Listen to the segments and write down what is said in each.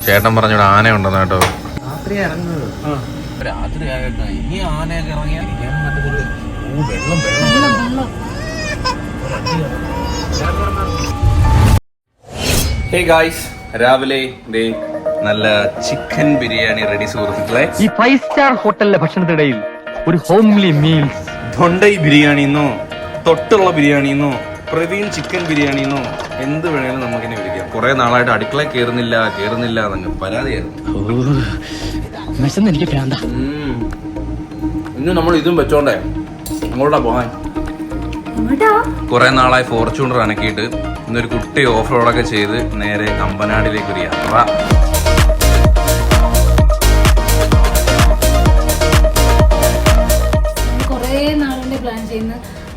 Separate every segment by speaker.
Speaker 1: ചേട്ടൻ പറഞ്ഞോട് ആന ഉണ്ടെന്ന് കേട്ടോ.
Speaker 2: രാത്രി ഇറങ്ങുന്നത്
Speaker 1: രാത്രി ആയിട്ടാ ഇനി ആനയൊക്കെ ഇറങ്ങിയാൽ പറ്റത്തില്ല. വെള്ളം ഹേ ഗായ്സ്, രാവിലെ ദേ നല്ല ചിക്കൻ ബിരിയാണി റെഡി സുഹൃത്തുക്കളെ.
Speaker 3: ഈ 5 സ്റ്റാർ ഹോട്ടലിലെ ഭക്ഷണത്തിനിടയിൽ ഒരു ഹോംലി മീൽസ്.
Speaker 1: തൊണ്ടൈ ബിരിയാണിന്നോ തൊട്ടുള്ള ബിരിയാണിന്നോ പ്രവീൺ ചിക്കൻ ബിരിയാണിന്നോ എന്ത് വേണേലും നമുക്കിനെ വിളിക്കാം. കുറെ നാളായിട്ട് അടുക്കള കേറുന്നില്ല എന്നങ്ങ് പരാതിയായിരുന്നു.
Speaker 3: എനിക്ക് വേണ്ട.
Speaker 1: ഇന്ന് നമ്മൾ ഇതും വെച്ചോണ്ടേ അങ്ങോട്ടാ പോകാൻ. കുറെ നാളായി ഫോർച്യൂണർ അനക്കിയിട്ട് ഇന്നൊരു കുട്ടി ഓഫ് റോഡൊക്കെ ചെയ്ത് നേരെ അമ്പനാടിലേക്ക് ഒരു യാത്ര.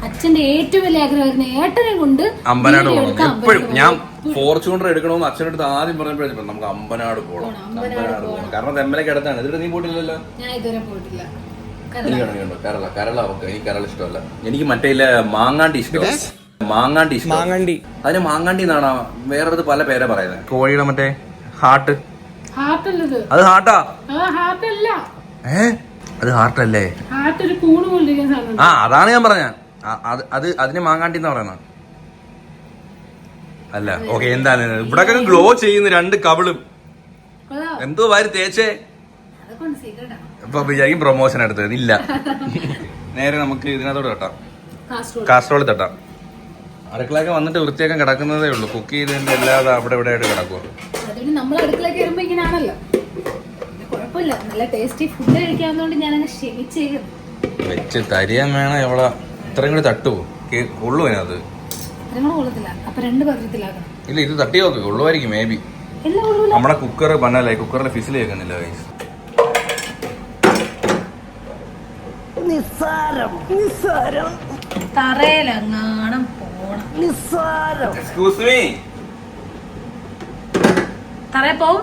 Speaker 4: അച്ഛന്റെ ഏറ്റവും വലിയ ആഗ്രഹമായിരുന്നു ഏട്ടനെ കൊണ്ട്
Speaker 1: അമ്പനാട് പോകണം. എപ്പോഴും ഞാൻ ഫോർച്യൂണർ എടുക്കണമെന്ന് അച്ഛനടുത്ത് ആദ്യം പറഞ്ഞപ്പോഴും നമുക്ക് അമ്പനാട് പോകണം. കാരണം തെമ്മലൊക്കെ അടുത്താണ്. ഇതിട്ട് നീ പോയിട്ടില്ലല്ലോ?
Speaker 4: ഞാൻ ഇതുവരെ പോയിട്ടില്ല.
Speaker 1: കരള ഓക്കെ. എനിക്ക് കരൾ ഇഷ്ടമല്ല. എനിക്ക് മറ്റേ മാങ്ങാണ്ടി ഇഷ്ടമാണ്. മാങ്ങാണ്ടി അതിന് മാങ്ങാണ്ടി എന്നാണോ വേറൊരു പല പേരാ പറയുന്നത്. കോഴിയുടെ മറ്റേ ഹാർട്ട്. അത് ഹാർട്ടാ? അത് ഹാർട്ടല്ലേ? ആ അതാണ് ഞാൻ പറഞ്ഞ. അതിന് മാങ്ങാണ്ടി എന്ന് പറയുന്ന അല്ല. ഓക്കെ, എന്താണ് ഇവിടെ ഗ്ലോ ചെയ്യുന്ന രണ്ട് കവിളും എന്തോ വാരി തേച്ചേ. ഇപ്പൊ വിചാരിക്കും പ്രൊമോഷൻ എടുത്തത്. ഇല്ല, നേരെ നമുക്ക് ഇതിനകത്തോട് തട്ടാം. കാസ്ട്രോള് തട്ടാം. അടുക്കളയൊക്കെ വന്നിട്ട് വൃത്തിയാക്കാൻ കിടക്കുന്നതേ ഉള്ളൂ. കുക്ക് ചെയ്തതിന്റെ അല്ലാതെ അവിടെ ഇവിടെ ആയിട്ട് കിടക്കും. വെച്ച് തരിയാൻ വേണം. എവളെ ഇത്രയും കൂടി തട്ടുവോ? കൊള്ളു അതിനകത്ത്? ഇല്ല, ഇത് തട്ടി നോക്ക്. കൊള്ളുമായിരിക്കും മേ ബി. നമ്മുടെ കുക്കർ പന്നല്ലേ, കുക്കറിലെ ഫിസിൽ കേൾക്കുന്നില്ല.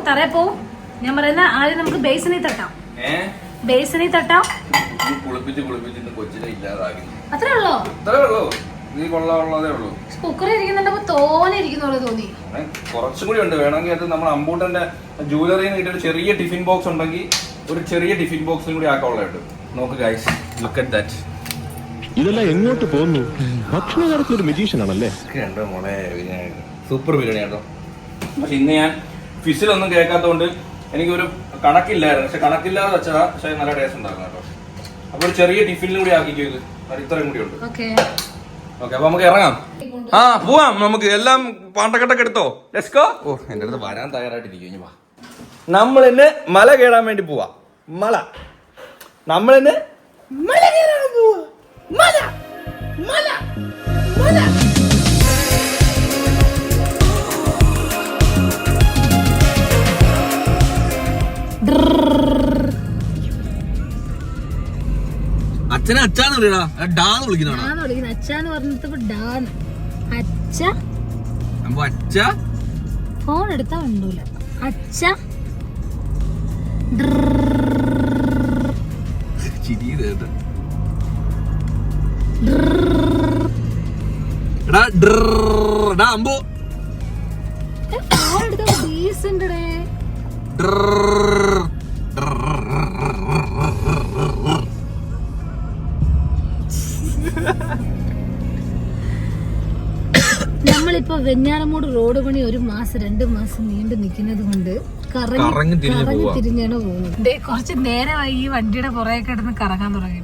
Speaker 4: തറേ പോവും. ഞാൻ പറയുന്ന ആദ്യം നമുക്ക് ബേസിനിൽ തട്ടാം. അത്രേ ഉള്ളോ? കുക്കറിൽ ഇരിക്കുന്നുണ്ടപ്പോ തോനെ ഇരിക്കുന്ന പോലെ തോന്നി.
Speaker 1: കുറച്ചും കൂടി ഉണ്ട്. വേണമെങ്കിൽ അത് നമ്മൾ അമ്പൂട്ടന്റെ ജൂവലറിന്ന് കിട്ടിയ ഒരു ചെറിയ ടിഫിൻ ബോക്സ് ഉണ്ടെങ്കിൽ ഒരു ചെറിയ ടിഫിൻ ബോക്സും കൂടി ആക്കാനുള്ളതായിട്ട്. നോക്ക് ഗൈസ്, ലുക്ക് അറ്റ് ദാറ്റ്.
Speaker 5: ഇതെല്ലാം എങ്ങോട്ട് പോകുന്നു? ഭക്ഷണ കാര്യത്തിൽ ഒരു മെജീഷ്യൻ ആണല്ലേ.
Speaker 1: മോളെ ബിരിയാണി, സൂപ്പർ ബിരിയാണി കേട്ടോ. പക്ഷെ ഇന്ന് ഞാൻ ഫിസിലൊന്നും കേൾക്കാത്തതുകൊണ്ട് എനിക്കൊരു കണക്കില്ലായിരുന്നു. പക്ഷെ കണക്കില്ലാതെ വെച്ചതാ. പക്ഷെ നല്ല ടേസ്റ്റ് ഉണ്ടായിരുന്നു കേട്ടോ. അപ്പൊ ഒരു ചെറിയ ടിഫിനിലും കൂടി ആക്കിക്കോ. ഇത് ഇത്രയും കൂടി ഉണ്ട്. ഓക്കെ, അപ്പൊ നമുക്ക് ഇറങ്ങാം. പോവാം. നമുക്ക് എല്ലാം പാണ്ടക്കെട്ടൊക്കെ എടുത്തോ. Let's go. ഓ, എന്റെ അടുത്ത് വരാൻ തയ്യാറായിട്ടിരിക്കും. നമ്മൾ ഇന്ന് മല കയറാൻ വേണ്ടി പോവാ. നമ്മൾ ഇന്ന് മല കയറാൻ പോവാ. അച്ഛനെ അച്ഛാന്ന് വിളിക്കടാ. ഡാന്ന് വിളിക്കുന്നതാണോ?
Speaker 4: അച്ഛാന്ന് പറഞ്ഞപ്പോ ഡാന്ന്.
Speaker 1: അച്ഛ
Speaker 4: ഫോൺ എടുത്താ ഉണ്ടൂല. അച്ഛ
Speaker 1: അമ്പോ
Speaker 4: നമ്മളിപ്പോ വെഞ്ഞാറമൂട് റോഡ് പണി 1 മാസം 2 മാസം നീണ്ടു നിൽക്കുന്നത് കൊണ്ട് കറങ്ങി തിരിഞ്ഞാണ് പോകുന്നത്. കുറച്ച് നേരമായി ഈ വണ്ടിയുടെ പുറകെ കിടന്ന് കറങ്ങാൻ തുടങ്ങി.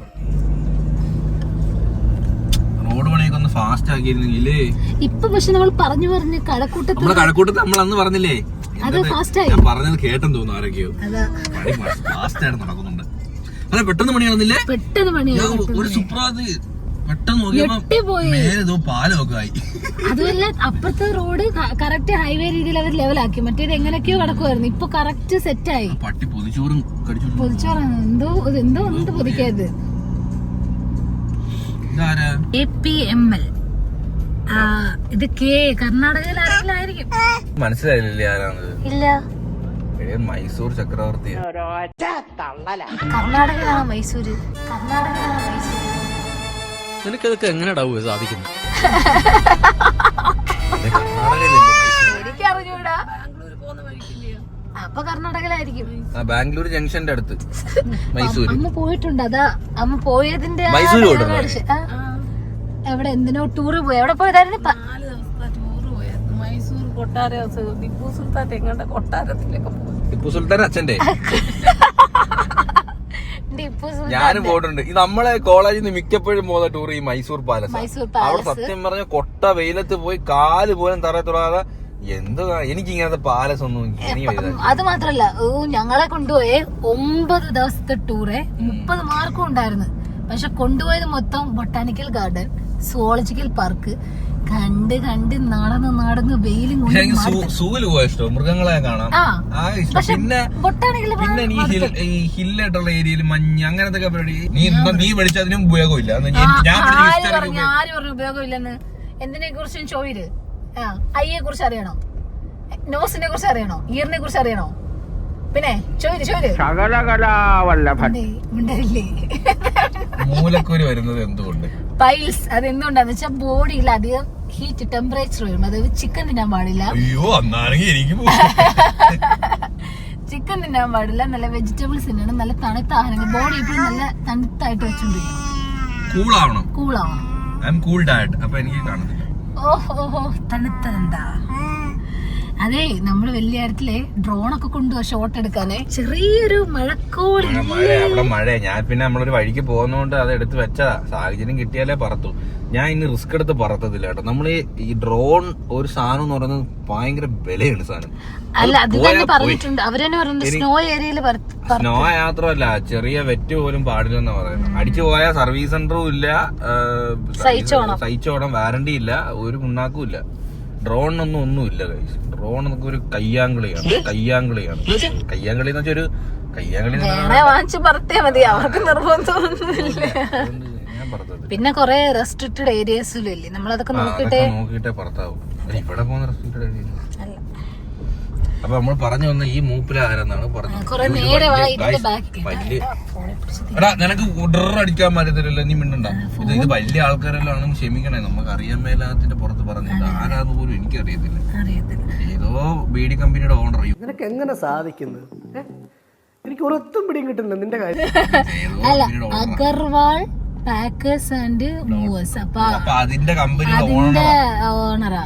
Speaker 1: റോഡ് പണിയൊക്കെ ഒന്ന് ഫാസ്റ്റ് ആക്കിയിരുന്നെങ്കിലേ.
Speaker 4: ഇപ്പൊ പക്ഷെ നമ്മൾ പറഞ്ഞു
Speaker 1: കഴക്കൂട്ടത്ത് നമ്മൾ അന്ന് പറഞ്ഞില്ലേ,
Speaker 4: അത് ഫാസ്റ്റ് ആയി.
Speaker 1: ഞാൻ പറഞ്ഞത് കേട്ടെന്ന് തോന്നുന്നു. ആരൊക്കെയോ ഫാസ്റ്റ് ആയിട്ട് നടക്കുന്നുണ്ട്. അതെ, പെട്ടെന്ന് പണി നടന്നില്ലേ?
Speaker 4: പെട്ടെന്ന് പണിയാണ്.
Speaker 1: ഒരു സുപ്രാത് പെട്ടെന്ന് നോക്കിയപ്പോ പാലമൊക്കെ ആയി.
Speaker 4: അതുമല്ല, അപ്പുറത്തെ റോഡ് കറക്റ്റ് ഹൈവേ രീതിയിൽ അവർ ലെവലാക്കി. മറ്റേത് എങ്ങനെയൊക്കെയോ കിടക്കുമായിരുന്നു. ഇപ്പൊ കറക്റ്റ് സെറ്റ് ആയി.
Speaker 1: പട്ടി പൊതിച്ചോറും
Speaker 4: പൊതിച്ചോറാണ്. എന്തോ ഉണ്ട് പൊതിക്കാത്. APML. ഇത് കർണാടകയിൽ ആരെങ്കിലും
Speaker 1: മനസ്സിലായില്ലേ ആരാണ്?
Speaker 4: ഇല്ല,
Speaker 1: മൈസൂർ ചക്രവർത്തി.
Speaker 4: കർണാടകയിലാണ് മൈസൂര്.
Speaker 3: നിനക്കതൊക്കെ എങ്ങനെയാ സാധിക്കുന്നത്?
Speaker 4: എനിക്കറിഞ്ഞൂടാ. അപ്പൊ കർണാടകയിലായിരിക്കും.
Speaker 1: ബാംഗ്ലൂർ ജംഗ്ഷന്റെ അടുത്ത് മൈസൂര്.
Speaker 4: അമ്മ പോയിട്ടുണ്ട്. അതാ അമ്മ പോയതിന്റെ എവിടെ എന്തിനോ ടൂറ് പോയി. എവിടെ പോയതായിരുന്നു?
Speaker 2: 4 ദിവസത്തെ ടൂറ് പോയത്. മൈസൂർ കൊട്ടാരം, ടിപ്പു സുൽത്താൻ എങ്ങാണ്ട് കൊട്ടാരത്തിലൊക്കെ പോയി.
Speaker 1: ടിപ്പു സുൽത്താൻ അച്ഛന്റെ
Speaker 4: ടിപ്പു
Speaker 1: ഞാനും പോയിട്ടുണ്ട്. ഈ നമ്മളെ കോളേജിൽ നിന്ന് മിക്കപ്പോഴും പോകുന്ന ടൂർ ഈ മൈസൂർ പാലസ്. അവിടെ സത്യം പറഞ്ഞ കൊട്ട വെയിലത്ത് പോയി കാല് പോലും തറ തൊടാതെ എന്തോ എനിക്ക് ഇങ്ങനത്തെ പാലസ് ഒന്നും.
Speaker 4: അത് മാത്രല്ല ഞങ്ങളെ കൊണ്ടുപോയേ 9 ദിവസത്തെ ടൂറേ 30 മാർക്കും ഉണ്ടായിരുന്നു. പക്ഷെ കൊണ്ടുപോയത് മൊത്തം ബൊട്ടാനിക്കൽ ഗാർഡൻ, സുവോളജിക്കൽ പാർക്ക് കണ്ട് നടന്ന് വെയിലും
Speaker 1: സൂവില് പോയ ഇഷ്ടം, മൃഗങ്ങളെ കാണാം. പിന്നെ ഈ ഹില്ലായിട്ടുള്ള ഏരിയയിൽ മഞ്ഞ് അങ്ങനത്തെ പരിപാടി നീ പഠിച്ചതിനും ഉപയോഗമില്ല.
Speaker 4: ആര് പറഞ്ഞു ഉപയോഗമില്ലെന്ന്? എന്തിനെ കുറിച്ചും ചോയില് ഐയെ കുറിച്ച് അറിയണോ, നോസിനെ കുറിച്ച് അറിയണോ, ഇയറിനെ കുറിച്ച് അറിയണോ? പിന്നെ ചോയില്
Speaker 1: മൂലക്കൂര് വരുന്നത് എന്തുകൊണ്ട്?
Speaker 4: പൈൽസ്. അത് എന്തുകൊണ്ടാന്ന് വെച്ചാൽ ബോഡിയിൽ അധികം ഹീറ്റ് ടെമ്പറേച്ചർ വരും. അതായത് ചിക്കൻ തിന്നാൻ പാടില്ല.
Speaker 1: അയ്യോ
Speaker 4: ചിക്കൻ തിന്നാൻ പാടില്ല. നല്ല വെജിറ്റബിൾസ് തിന്നണം. നല്ല തണുത്ത ആഹാരങ്ങൾ. ബോഡി എപ്പോഴും നല്ല തണുത്തായിട്ട് വെച്ചോണ്ടിരിക്കണം. കൂളാവണം.
Speaker 1: അപ്പൊ എനിക്ക് കാണുന്നില്ല.
Speaker 4: ഓഹോ തണുത്തതെന്താ? അതെ, നമ്മള് വലിയ കാര്യത്തില് ഡ്രോണൊക്കെ കൊണ്ടുപോവാ ഷോട്ട് എടുക്കാനേ. ചെറിയൊരു മഴക്കോളി.
Speaker 1: അവിടെ മഴ. ഞാൻ പിന്നെ നമ്മളൊരു വഴിക്ക് പോകുന്നോണ്ട് അത് എടുത്ത് വെച്ചതാ. സാഹചര്യം കിട്ടിയാലേ പറത്തു. ഞാൻ ഇനി റിസ്ക് എടുത്ത് പറത്തത്തില്ല കേട്ടോ. നമ്മള് ഈ ഡ്രോൺ ഒരു സാധനം എന്ന് പറയുന്നത് ഭയങ്കര വിലയാണ് സാധനം.
Speaker 4: അല്ല, അത് തന്നെ പറഞ്ഞിട്ടുണ്ട്. അവരെന്നെ പറഞ്ഞിട്ടുണ്ട് സ്നോ ഏരിയയിൽ.
Speaker 1: സ്നോ മാത്രമല്ല, ചെറിയ വെറ്റ് പോലും പാടില്ലെന്നാ പറയുന്നത്. അടിച്ചു പോയാൽ സർവീസ് സെന്ററും ഇല്ല, സഹിച്ചോണം, വാറണ്ടി ഇല്ല, ഒരു മുന്നാക്കും ഇല്ല. ഡ്രോണിനൊന്നും ഒന്നുമില്ല. ഡ്രോൺ നമുക്ക് ഒരു കയ്യാങ്കളിയാണ്. കയ്യാങ്കളി എന്ന് വെച്ചാൽ ഒരു കയ്യാങ്കളി
Speaker 4: വാങ്ങിച്ച് പറത്തിയാ മതി. അവർക്ക് നിർബന്ധമൊന്നുമില്ല. പിന്നെ കൊറേ റെസ്ട്രിക്റ്റഡ് ഏരിയസിലല്ലേ നമ്മളതൊക്കെ
Speaker 1: നോക്കിയിട്ടേ പറത്താവും. ഇവിടെ പോകുന്ന റെസ്ട്രിക്റ്റഡ് ഏരിയ അല്ല. അപ്പൊ നമ്മൾ പറഞ്ഞു വന്ന ഈ മൂപ്പില ആരെന്നാണ് പറഞ്ഞത്. എടാ നിനക്ക് അടിക്കാൻ പറ്റത്തില്ലല്ലോ, നീ മിണ്ടണ്ട. ഇത് വലിയ ആൾക്കാരെല്ലാം ക്ഷമിക്കണേ. നമുക്ക് അറിയാൻ മേലാത്തിന്റെ പുറത്ത് പറഞ്ഞത് ആരാന്ന് പോലും എനിക്കറിയത്തില്ല. ഏതോ ബീഡി കമ്പനിയുടെ ഓണർ.
Speaker 6: നിനക്ക് എങ്ങനെ സാധിക്കുന്നത്? എനിക്ക് ഒരൊത്തും പിടിയും കിട്ടുന്നില്ല നിന്റെ കാര്യം.
Speaker 4: Agarwal packers and movers. അപ്പൊ
Speaker 1: അതിന്റെ കമ്പനിയുടെ
Speaker 4: ഓണറാ.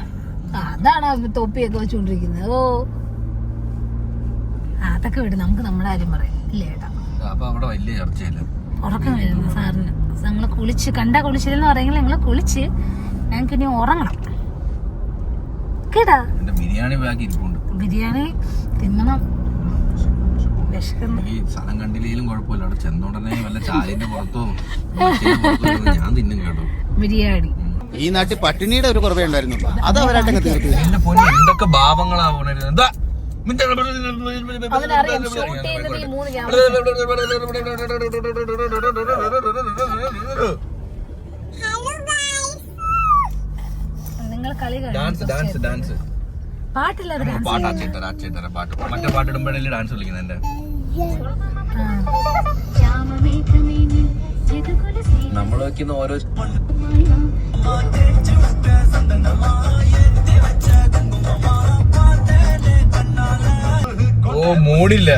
Speaker 4: അതാണ് തൊപ്പിയൊക്കെ വെച്ചോണ്ടിരിക്കുന്നത്. ഓ അതൊക്കെ വിട്, നമുക്ക് നമ്മുടെ കാര്യം പറയാം ഇല്ലേ ഏട്ടാ.
Speaker 1: അപ്പൊ അവിടെ വലിയ ചർച്ചയില്ല.
Speaker 4: ഉറക്കം വരുന്നു സാറിന്. ഞങ്ങള് കുളിച്ച് കുളിച്ചില്ലെന്ന് പറയുമെങ്കിൽ ഞങ്ങള് കുളിച്ച് ഞങ്ങക്ക് ഇനി ഉറങ്ങണം കേട്ടാ.
Speaker 1: ബിരിയാണി ബാക്കി ഇരിപ്പുണ്ട്.
Speaker 4: ബിരിയാണി തിന്നണം.
Speaker 1: ഈ സ്ഥലം കണ്ടില്ലേലും കുഴപ്പമില്ല. അവിടെ ചെന്നോടനെ വല്ല ചാലിന്റെ പുറത്തോ ഞാൻ തിന്നും കേട്ടോ
Speaker 4: ബിരിയാണി.
Speaker 7: ഈ നാട്ടിൽ പട്ടിണിയുടെ ഒരു കുറവേ ഉണ്ടായിരുന്നു. അത് അവരായിട്ടങ്ങ് തീർത്തു.
Speaker 1: എന്റെ പൊന്നി എന്തൊക്കെ ഭാവങ്ങളാവണത്. എന്താ
Speaker 4: നിങ്ങൾ കളി
Speaker 1: ഡാൻസ്
Speaker 4: പാട്ടില്ലാതെ
Speaker 1: പാട്ട് മറ്റേ പാട്ടിടുമ്പോഴല്ലേ ഡാൻസ് കളിക്കുന്നത്. എന്റെ നമ്മൾ വയ്ക്കുന്ന ഓരോ മൂടില്ല.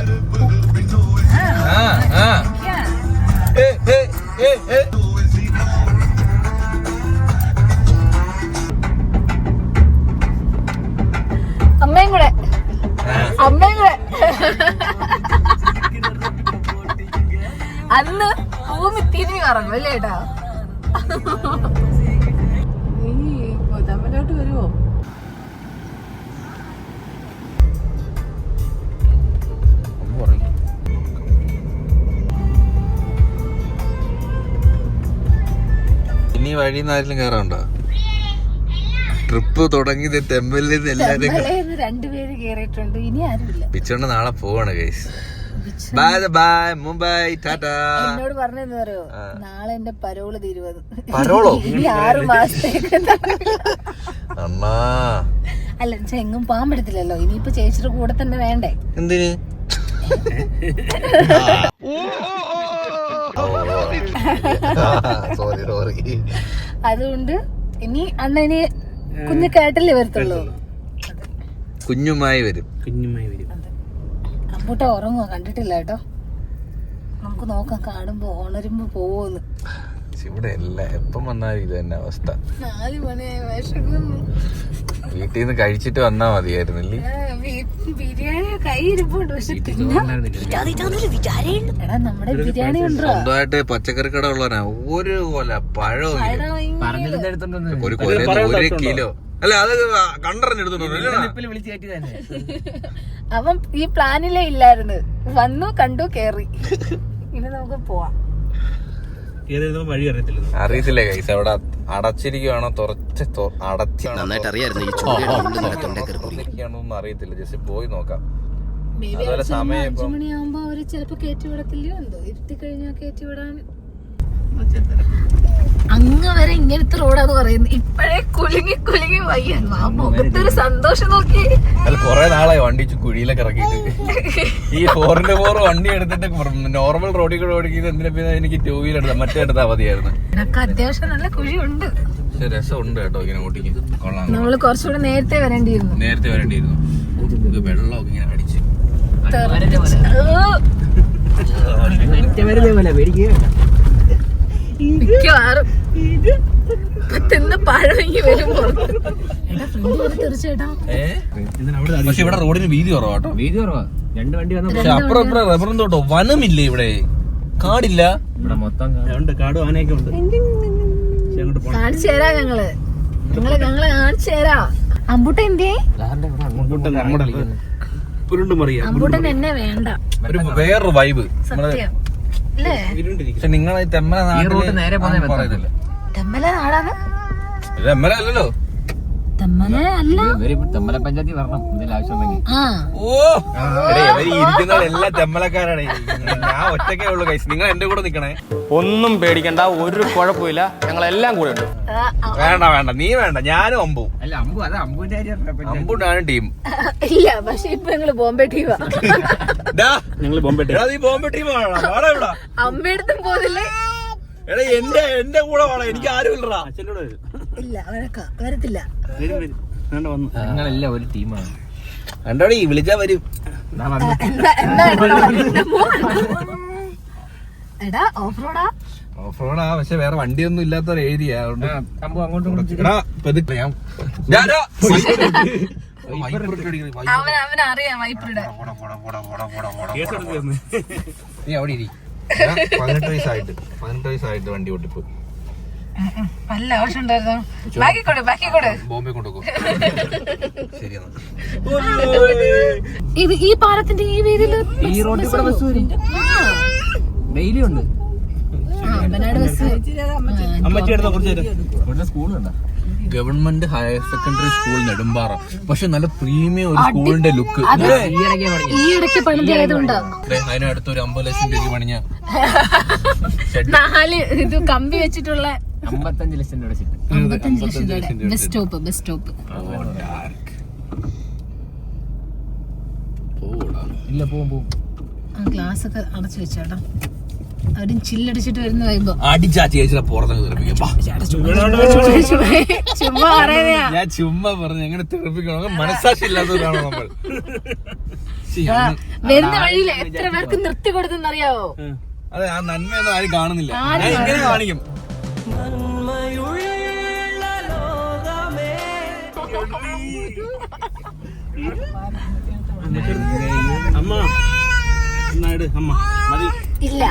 Speaker 4: അമ്മയും കൂടെ അന്ന് ഭൂമി തിരിഞ്ഞു കറങ്ങും അല്ലേ ഏട്ടാ?
Speaker 2: തമിഴ്നാട്ട് വരുമോ?
Speaker 1: ഇനി വഴിന്ന് ആരെങ്കിലും കയറാണ്ടോ? ട്രിപ്പ് തുടങ്ങിയത് തെമ്മലിൽ എല്ലാരും
Speaker 4: രണ്ടുപേര് കേറിയിട്ടുണ്ട്. ഇനി ആരുമില്ല.
Speaker 1: പിച്ചോണ്ട് നാളെ പോവാണ് guys. Bye bye Mumbai Tata.
Speaker 4: എന്നോട് പറഞ്ഞെന്ന് പറയോ, നാളെ എന്റെ പരോള് തീരുവത്.
Speaker 1: പരോളോ?
Speaker 4: 6 മാസത്തേക്ക്.
Speaker 1: അണ്ണാ
Speaker 4: അല്ല എങ്ങും പോകാൻ പറ്റത്തില്ലല്ലോ. ഇനിയിപ്പോ ചേച്ചിയുടെ കൂടെ തന്നെ വേണ്ടേ?
Speaker 1: എന്തിന്?
Speaker 4: അതുകൊണ്ട് ഇനി അണ്ണന് കുഞ്ഞു കേട്ടല്ലേ വരത്തുള്ളൂ.
Speaker 1: കുഞ്ഞുമായി വരും.
Speaker 4: അമ്പൂട്ട ഉറങ്ങുക കണ്ടിട്ടില്ല കേട്ടോ. നമുക്ക് നോക്കാം കാണുമ്പോ ഉണരുമ്പോ പോവോന്ന്.
Speaker 1: ഇവിടെ അല്ല എപ്പം വന്നാലും ഇത് തന്നെ അവസ്ഥ.
Speaker 4: 4 മണിയായി വിശക്കുന്നു.
Speaker 1: വീട്ടിൽ നിന്ന് കഴിച്ചിട്ട് വന്നാ മതിയായിരുന്നില്ലേ?
Speaker 4: ബിരിയാണി കൈയിരിപ്പുണ്ട് പക്ഷെ എടാ നമ്മുടെ ബിരിയാണി ഉണ്ടോ?
Speaker 1: സ്വന്തമായിട്ട് പച്ചക്കറി കട ഉള്ളവനാ. ഒരു കൊല പഴവും ഒരു കൊല 1 കിലോ അല്ല അത് കണ്ടറിഞ്ഞെടുത്തോണ്ടോ.
Speaker 4: അവൻ ഈ പ്ലാനിലേ ഇല്ലായിരുന്നു. വന്നു കണ്ടു കേറി. ഇനി നമുക്ക് പോവാം.
Speaker 1: അറിയത്തില്ലേ കൈസ് അവിടെ അടച്ചിരിക്കുകയാണോ
Speaker 7: നന്നായിട്ട് അറിയായിരുന്നു ഈ
Speaker 1: അടച്ചിരിക്കുകയാണോന്നും അറിയത്തില്ല. ജസ്റ്റ് പോയി നോക്കാം. അതുപോലെ സമയം
Speaker 4: 5 മണിയാകുമ്പോ അവര് ചിലപ്പോ കയറ്റി വിടത്തില്ലയോ എന്തോ. ഇരുത്തി കഴിഞ്ഞാൽ കയറ്റി വിടാൻ അങ്ങ് വരെ ഇങ്ങനത്തെ റോഡാന്ന് പറയുന്നത്. ഇപ്പഴേ കുലുങ്ങി കുലുങ്ങി വയ്യാൻ ആ മുഖത്തൊരു സന്തോഷം നോക്കി.
Speaker 1: അല്ല കൊറേ നാളായി വണ്ടി കുഴിയിലൊക്കെ ഇറക്കിയിട്ട്. ഈ 4x4 വണ്ടി എടുത്തിട്ട് നോർമൽ റോഡിൽ കൂടെ ഓടിക്കുന്നത് എന്തിനാ? എനിക്ക് 2 വീലർ എടുത്താ മറ്റേ എടുത്താൽ മതിയായിരുന്നു.
Speaker 4: ഇതൊക്കെ അത്യാവശ്യം നല്ല കുഴിയുണ്ട്.
Speaker 1: പക്ഷെ രസമുണ്ട് കേട്ടോ ഇങ്ങനെ ഓടിക്കും. കൊള്ളാം.
Speaker 4: നമ്മള് കുറച്ചുകൂടെ നേരത്തെ വരേണ്ടിയിരുന്നു.
Speaker 1: വെള്ളമൊക്കെ ഇങ്ങനെ അടിച്ച്
Speaker 4: മിക്കവാറും തിന്ന് പഴങ്ങി വരും. തീർച്ചയായിട്ടും
Speaker 1: പക്ഷെ ഇവിടെ റോഡിന് വീതി കുറവാട്ടോ.
Speaker 3: വീതി കുറവാ. 2 വണ്ടി വന്ന
Speaker 1: പക്ഷെ അപ്പുറം ഇപ്പുറം റബ്ബറും തോട്ടോ വനമില്ല ഇവിടെ. കാടില്ല.
Speaker 3: ഇവിടെ മൊത്തം
Speaker 6: കാട് ആനയൊക്കെ ഉണ്ട്.
Speaker 4: കാണിച്ചു തരാ ഞങ്ങള് കാണിച്ചു തരാ. അമ്പൂട്ട എന്തേ? അമ്പൂട്ടൻ എന്നെ വേണ്ട.
Speaker 1: ഒരു വേറൊരു വൈബ്.
Speaker 4: സത്യം അല്ലേ?
Speaker 1: പക്ഷെ നിങ്ങളെ തെമ്മല നാട്ടില്
Speaker 3: നേരെ
Speaker 1: പറയുന്നില്ല.
Speaker 4: തെമ്മല നാടാണ്.
Speaker 1: ഇത് തെമ്മല അല്ലല്ലോ.
Speaker 4: തെമ്മല അല്ല.
Speaker 3: തെമ്മല പഞ്ചായത്തിൽ വരണം എന്തെങ്കിലും ആവശ്യം ഉണ്ടെങ്കിൽ.
Speaker 1: ഇരിക്കുന്നവരെല്ലാം തെമ്മലക്കാരാണ്. ഞാൻ ഒറ്റക്കേ ഉള്ളു കൈസ്. നിങ്ങൾ എന്റെ കൂടെ നിക്കണേ.
Speaker 8: ഒന്നും പേടിക്കണ്ട, ഒരു കുഴപ്പമില്ല, ഞങ്ങളെല്ലാം കൂടെ ഉണ്ട്.
Speaker 1: വേണ്ട നീ വേണ്ട, ഞാനും അമ്പു.
Speaker 3: അല്ല അമ്പു അത് അമ്പുവിന്റെ
Speaker 1: അമ്പുണ്ടാണ് ടീം.
Speaker 4: ഇല്ല പക്ഷെ ഇപ്പൊ ഞങ്ങള് ബോംബെ ടീമാ.
Speaker 6: ഞങ്ങള് ബോംബെ
Speaker 1: ബോംബെ ടീമാണ്.
Speaker 4: അമ്മയടുത്തും പോകുന്നില്ലേ?
Speaker 1: എടാ എന്റെ കൂടെ വേണം. എനിക്ക് ആരും ഇല്ലടാ.
Speaker 4: ഇല്ല വരത്തില്ല.
Speaker 3: ഞങ്ങളെല്ലാം ഒരു ടീമാണ്.
Speaker 1: കണ്ടോടി വിളിച്ചാ വരും.
Speaker 4: എടാ ഓഫ് റോഡാ.
Speaker 1: ഓഫ് റോഡാ പക്ഷെ വേറെ വണ്ടിയൊന്നും ഇല്ലാത്തൊരു ഏരിയ. അതുകൊണ്ട്
Speaker 4: അവനറിയാം വൈപ്പിടെ.
Speaker 1: നീ അവിടെ ഇരി. 18 വയസ്സായിട്ട് വണ്ടി ഓട്ടിപ്പോ
Speaker 4: നല്ല ആവശ്യം ഉണ്ടായിരുന്നു. ബാക്കിക്കൂടെ
Speaker 1: ബോംബെ കൊണ്ടുപോകും. ശരിയാണ്.
Speaker 4: ഇത് ഈ പാലത്തിന്റെ ഈ വീതിയില്
Speaker 3: ഈ റോഡിൽ കൂടെ ബസ് വരും. ഡെയിലി ഉണ്ട്. ഇവിടെ സ്കൂളുണ്ടോ?
Speaker 1: Government higher secondary school Nedumpara. പക്ഷെ നല്ല പ്രീമിയം ഒരു സ്കൂളിന്റെ ലുക്ക്.
Speaker 4: ഈ ഇടയ്ക്ക് പണിതായതുകൊണ്ടോ?
Speaker 1: അതിനടുത്തൊരു 50 ലക്ഷം രൂപ പണിഞ്ഞ
Speaker 4: 4 ഇത് കമ്പി വെച്ചിട്ടുള്ള
Speaker 3: 55 ലക്ഷം രൂപ.
Speaker 4: 55 ലക്ഷം രൂപ ബസ് സ്റ്റോപ്പ്.
Speaker 3: ഇല്ല പോവും.
Speaker 4: ആ ഗ്ലാസ് ഒക്കെ അടച്ചു വെച്ചേട്ടാ. അവരും ചില്ലടിച്ചിട്ട് വരുന്ന വൈബോ.
Speaker 1: അടിച്ചാ ചേച്ചിയുടെ പുറത്തൊക്കെ തെറിപ്പിക്കാം.
Speaker 4: ചുമ്മാ പറയാ.
Speaker 1: ഞാൻ ചുമ്മാ പറഞ്ഞു എങ്ങനെ തെറിപ്പിക്കണം. മനസ്സാക്ഷി ഇല്ലാത്തവരാണോ നമ്മൾ?
Speaker 4: വരുന്ന വഴിയിൽ എത്ര പേർക്ക് നിർത്തി കൊടുത്തെന്നറിയാവോ?
Speaker 1: അതെ ആ നന്മയൊന്നും ആരും കാണുന്നില്ല. ഞാൻ ഇങ്ങനെ കാണിക്കും.
Speaker 4: ഇല്ല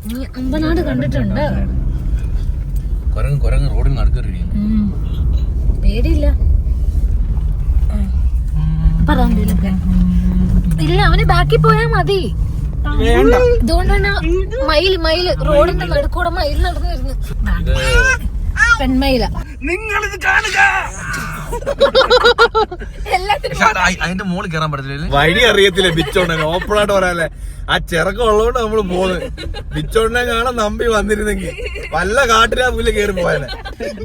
Speaker 4: നീ അമ്പനാട് കണ്ടിട്ടുണ്ട്.
Speaker 1: കുരങ്ങ് റോഡിൽ നടക്കറി
Speaker 4: പേടിയില്ല. പറമ്പിലൊക്കെ ഇല്ല. അവന് ബാക്കി പോയാ മതി. ഇതുകൊണ്ടാണ് മയില് റോഡിന്റെ നടുക്കൂടെ മയിൽ നടന്നു വരുന്നത്. പെൺമയില.
Speaker 1: നിങ്ങളിത് കാണുക. അതിന്റെ മുകളിൽ കയറാൻ പറ്റത്തില്ല. വഴി അറിയത്തില്ല. ബിച്ചോണ്ടൻ ഓപ്പണായിട്ട് പറയാല്ലേ. ആ ചെറുക്കം ഉള്ളതുകൊണ്ട് നമ്മള് പോകുന്നത്. ബിച്ചോണ്ടനെ കാണാൻ നമ്പി വന്നിരുന്നെങ്കിൽ വല്ല കാട്ടിലാ പുല്ല് കയറി പോയാലേ.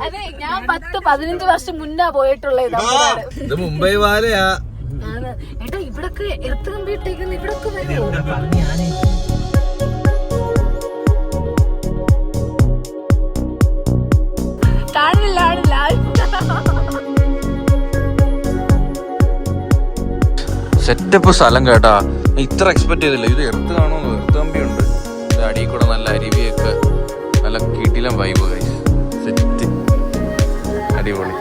Speaker 4: അതെ ഞാൻ 10-15 വർഷം മുന്നാ പോയിട്ടുള്ളത്.
Speaker 1: ഇത് മുംബൈ വാലയാ.
Speaker 4: ഏട്ടാ ഇവിടൊക്കെ എർത്ത് കമ്പിട്ടേക്കുന്ന ഇവിടൊക്കെ വരും. കാണില്ല.
Speaker 1: സെറ്റപ്പ് സ്ഥലം കേട്ടാ, ഇത്ര എക്സ്പെക്ട് ചെയ്തില്ല. ഇത് എർത്ത് കാണോ, എർത്ത് കമ്പിയുണ്ട്, അടിയിൽ കൂടെ നല്ല അരുവിയൊക്കെ, നല്ല കിടിലം വൈബ്. സെറ്റ് അടിപൊളി.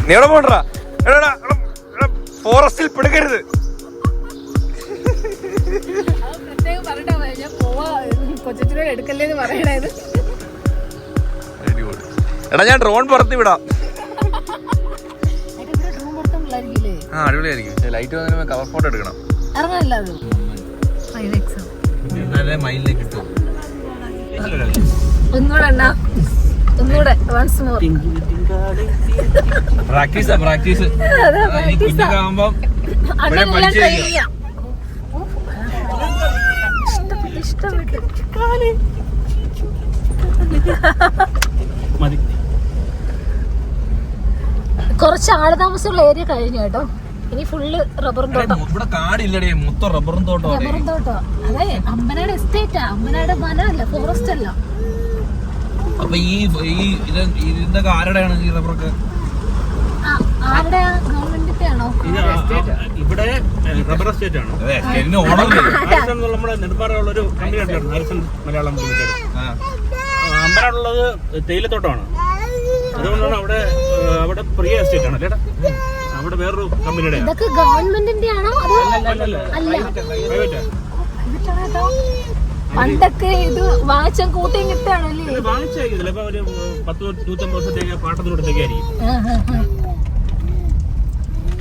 Speaker 1: നീ എവിടെ പോണ്ടാ, ഫോറസ്റ്റിൽ പെടുക്കരുത്. എടാ ഞാൻ ഡ്രോൺ പറത്തി വിടാം. ആ അടിപൊളിയായിരിക്കും. ലൈറ്റ് വന്നതിന് കവർ ഫോട്ടോ എടുക്കണം. മൈലിലേക്ക് കിട്ടും.
Speaker 4: ഒന്നുകൂടെ once more.
Speaker 1: പ്രാക്ടീസാ പ്രാക്ടീസ്. കുഞ്ഞൊക്കെ ആവുമ്പോ
Speaker 4: ഇഷ്ടപ്പെട്ടു. കുറച്ച് ആള് താമസമുള്ള ഏരിയ കഴിഞ്ഞു കേട്ടോ. ഇനി ഫുള്ള് റബ്ബറും തോട്ടം.
Speaker 1: ഇവിടെ കാടില്ലടേ, മൊത്തം റബ്ബറും തോട്ടം.
Speaker 4: റബ്ബറും തോട്ടം. അതെ, അമ്പനാട് എസ്റ്റേറ്റാ. അമ്പനാട് വനമല്ല, ഫോറസ്റ്റ് അല്ല.
Speaker 1: അപ്പൊ ഇതിന്റെ ആരുടെയാണ് ഈ റബ്ബറൊക്കെ?
Speaker 4: ആരുടെ? ഗവൺമെന്റിന്റെ ആണോ?
Speaker 5: ഇവിടെ റബ്ബർ എസ്റ്റേറ്റ് ആണ്. നമ്മുടെ നെടുമ്പാറയുള്ള ഒരു കമ്പനി ഉണ്ടായിരുന്നു, ഹാരിസൺ മലയാളം ലിമിറ്റഡ്. അമ്പനാടുള്ളത് തേയിലത്തോട്ടമാണ്. അതുകൊണ്ടാണ് അവിടെ പ്രിയ എസ്റ്റേറ്റ് ആണ് അല്ലേടാ. അവിടെ വേറൊരു കമ്പനിയുടെ.
Speaker 4: ഇതൊക്കെ ഗവൺമെന്റിന്റെ ആണോ? അല്ല, പണ്ടൊക്കെ ഇത് വാങ്ങിച്ചാൽ കൂട്ടിയും കിട്ടാണല്ലേ.
Speaker 5: വാങ്ങിച്ചില്ല, ഇപ്പൊ ഒരു 10-150 വർഷത്തേക്ക് പാട്ടത്തിനടുത്തേക്കായിരിക്കും.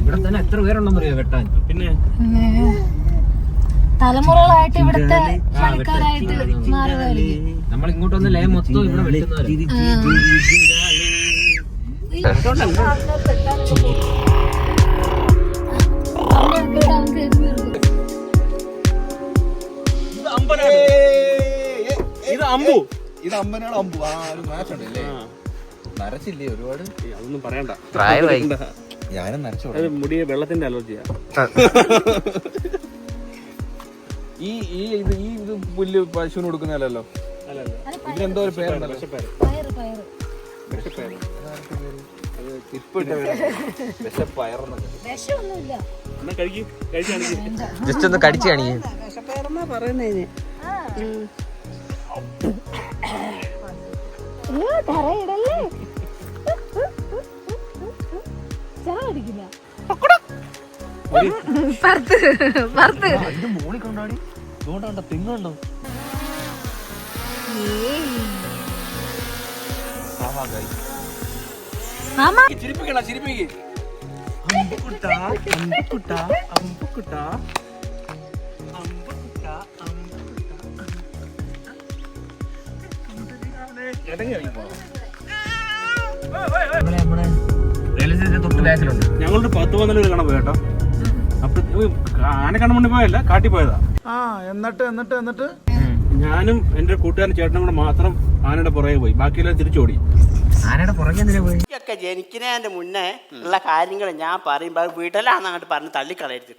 Speaker 8: ഇവിടെ തന്നെ എത്ര പേരുണ്ടെന്ന് അറിയോ വെട്ടാൻ?
Speaker 5: പിന്നെ
Speaker 4: തലമുറകളായിട്ട് ഇവിടുത്തെ പണിക്കാരായിട്ട് മാറുകയായിരിക്കും.
Speaker 8: നമ്മൾ ഇങ്ങോട്ട് വന്ന് ലയം മൊത്തം ഇവിടെ വെട്ടുന്നവരെ.
Speaker 5: ഇത് അമ്പു.
Speaker 1: ഇത് അമ്പനാണ് അമ്പു. ആ ഒരു മാച്ച് ഉണ്ടല്ലേ, നരച്ചില്ലേ ഒരുപാട്?
Speaker 5: അതൊന്നും പറയണ്ട,
Speaker 8: പ്രായമായി.
Speaker 1: ഞാനും നരച്ചോ.
Speaker 5: മുടിയ വെള്ളത്തിന്റെ അലർജിയാ.
Speaker 1: ഇത് പുല്ല് പശുവിന് കൊടുക്കുന്നതല്ലോ. ഇതിനെന്തോ ഒരു പേരുണ്ടല്ലോ.
Speaker 8: ജസ്റ്റ് ഒന്ന് കടിച്ചു കാണിക്കേ.
Speaker 1: തെങ്ങുണ്ടോ? ചിരിപ്പിക്കണ ചിരിപ്പിക്ക്.
Speaker 5: ഞങ്ങളുടെ 10-12 കാണാൻ പോയി കേട്ടോ. അപ്പൊ ആന കാണാൻ വേണ്ടി പോയല്ല, കാട്ടി പോയതാ.
Speaker 6: എന്നിട്ട്
Speaker 5: ഞാനും എന്റെ കൂട്ടുകാരൻ ചേട്ടനും കൂടെ മാത്രം ആനയുടെ പുറകെ പോയി, ബാക്കിയെല്ലാം തിരിച്ചോടി.
Speaker 8: ആനയുടെ പുറകെ എന്തിനാ പോയി?
Speaker 9: ഒക്കെ ജനിക്കുന്നതിന്റെ മുന്നേ ഉള്ള കാര്യങ്ങൾ ഞാൻ പറയുമ്പോൾ വീട്ടിലാന്ന് അങ്ങോട്ട് പറഞ്ഞ് തള്ളിക്കളയരുത്.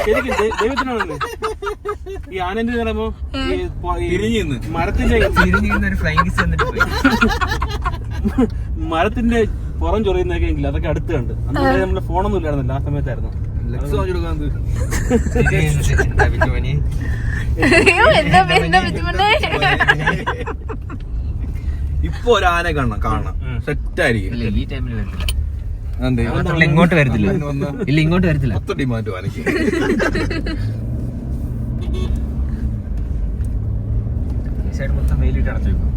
Speaker 5: ശരിക്കും ദൈവത്തിനാണല്ലേ ഈ ആനന്റെ പറയുമ്പോ മരത്തിന്റെ പുറം ചൊറിയുന്നൊക്കെ എങ്കിൽ അതൊക്കെ അടുത്ത് കണ്ട്. അന്ന് നമ്മള് ഫോണൊന്നും ഇല്ലായിരുന്നല്ലോ, ആ സമയത്തായിരുന്നു.
Speaker 1: ഇപ്പൊ ഒരു ആന കാണാം സെറ്റായിരിക്കും.
Speaker 8: ഈ ടൈമിൽ വരത്തില്ല. ഇങ്ങോട്ട് വരത്തില്ല. ഇല്ല, ഇങ്ങോട്ട് വരത്തില്ല.
Speaker 1: ഡിമാൻഡ് ആനയ്ക്ക്.
Speaker 8: സൈഡ് മൊത്തം വെയിലിട്ട് അടച്ചേക്കും.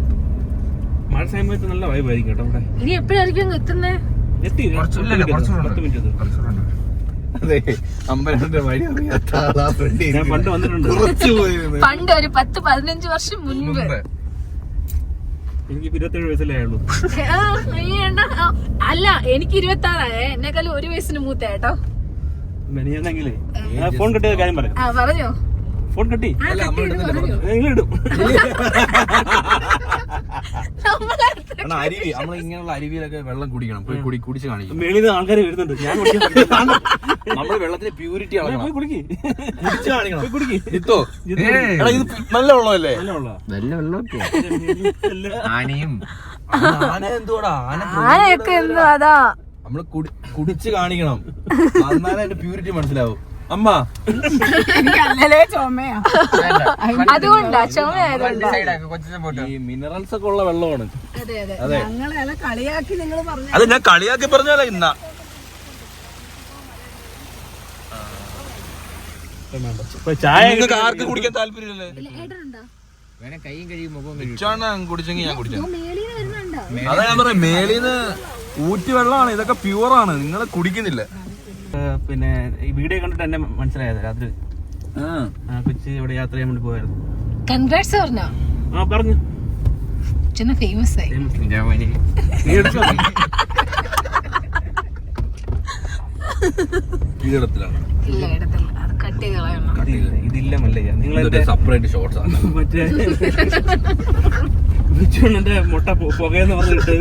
Speaker 5: മഴ സമയത്ത് നല്ല വൈബായിരിക്കും കേട്ടോ. ഇവിടെ
Speaker 4: ഇനി എപ്പോഴായിരിക്കും എത്തുന്നേ?
Speaker 5: എത്തി 10 മിനിറ്റ്.
Speaker 1: അതെ, അമ്പലത്തിന്റെ വഴി അറിയാത്ത ആളാ.
Speaker 5: ഞാൻ പണ്ട് വന്നിട്ടുണ്ട്.
Speaker 4: പണ്ട് ഒരു 10-15 വർഷം മുൻപ്.
Speaker 5: എനിക്ക് 27 വയസ്സല്ലേ ആയുള്ളൂ.
Speaker 4: അല്ല, എനിക്ക് 26 എന്നെക്കാളും 1 വയസ്സിന് മൂത്ത കേട്ടോ.
Speaker 5: മെനിയാന്നെങ്കിലേ ഫോൺ കിട്ടിയ കാര്യം പറയാം.
Speaker 4: പറഞ്ഞോ?
Speaker 5: ഫോൺ കിട്ടി. നിങ്ങളിടും.
Speaker 1: അരുവി, നമ്മൾ ഇങ്ങനെയുള്ള അരുവിയിലൊക്കെ വെള്ളം കുടിക്കണം. പോയി കുടിച്ച് കാണിക്കും.
Speaker 5: മേളിൽ നിന്ന് ആൾക്കാർ വരുന്നുണ്ട്. ഞാൻ
Speaker 1: നമ്മള് വെള്ളത്തിന്റെ പ്യൂരിറ്റി
Speaker 5: കുടിക്ക്.
Speaker 1: കുടിച്ച് കാണിക്കണം.
Speaker 5: കുടിക്ക്.
Speaker 1: ഇത്തോ ഇത് നല്ല വെള്ളമല്ലേ?
Speaker 5: നല്ല വെള്ളം.
Speaker 8: നല്ല വെള്ളമൊക്കെ. ആനയും
Speaker 1: ആന എന്തുവാടാ?
Speaker 4: ആനയൊക്കെ എന്തോ അതാ
Speaker 1: നമ്മള് കുടിച്ച് കാണിക്കണം, എന്നാലേ അതിന്റെ പ്യൂരിറ്റി മനസ്സിലാവും. അമ്മ
Speaker 2: എനിക്കല്ലേ ചുമയാ, അതുകൊണ്ടാ ചുമയായതുകൊണ്ടാ.
Speaker 1: ഈ മിനറൽസ് ഒക്കെ ഉള്ള വെള്ളമാണ്.
Speaker 2: അതെ, ഞങ്ങളെ കളിയാക്കി നിങ്ങൾ പറഞ്ഞു.
Speaker 1: അത് ഞാൻ കളിയാക്കി പറഞ്ഞാലേ ഇന്നാ.
Speaker 5: ചായ
Speaker 1: നിങ്ങൾക്ക് ആർക്ക് കുടിക്കാൻ താല്പര്യമില്ലല്ലേ?
Speaker 8: കൈയും കഴിയും മുഖവും
Speaker 1: കുടിച്ചെങ്കിൽ ഞാൻ കുടിച്ചു. അതാ ഞാൻ പറയാം, മേളിന്ന് ഊറ്റി വെള്ളമാണ്, ഇതൊക്കെ പ്യുവറാണ്, നിങ്ങൾ കുടിക്കുന്നില്ല.
Speaker 5: പിന്നെ ഈ വീഡിയോ കണ്ടിട്ട് എന്നെ മനസ്സിലായത് രാത്രി കൊച്ചി ഇവിടെ യാത്ര ചെയ്യാൻ വേണ്ടി പോയായിരുന്നു.
Speaker 4: കൺഗ്രാറ്റ്സ് പറഞ്ഞോ?
Speaker 5: ആ പറഞ്ഞു.
Speaker 4: ഫേമസ് ആയി.
Speaker 1: ഇതിടത്തിലാണ്
Speaker 4: ഇല്ല, ഇടത്തില്ല, അത് കട്ട് ചെയ്ത് കളയണം.
Speaker 5: ഇതില്ല മല്ലയ്യ, നിങ്ങൾ
Speaker 1: സെപ്പറേറ്റ് ഷോർട്സ് ആണ്.
Speaker 5: മറ്റേ വിച്ചുണ്ണന്റെ മുട്ട പുകയെന്ന് പറഞ്ഞിട്ട്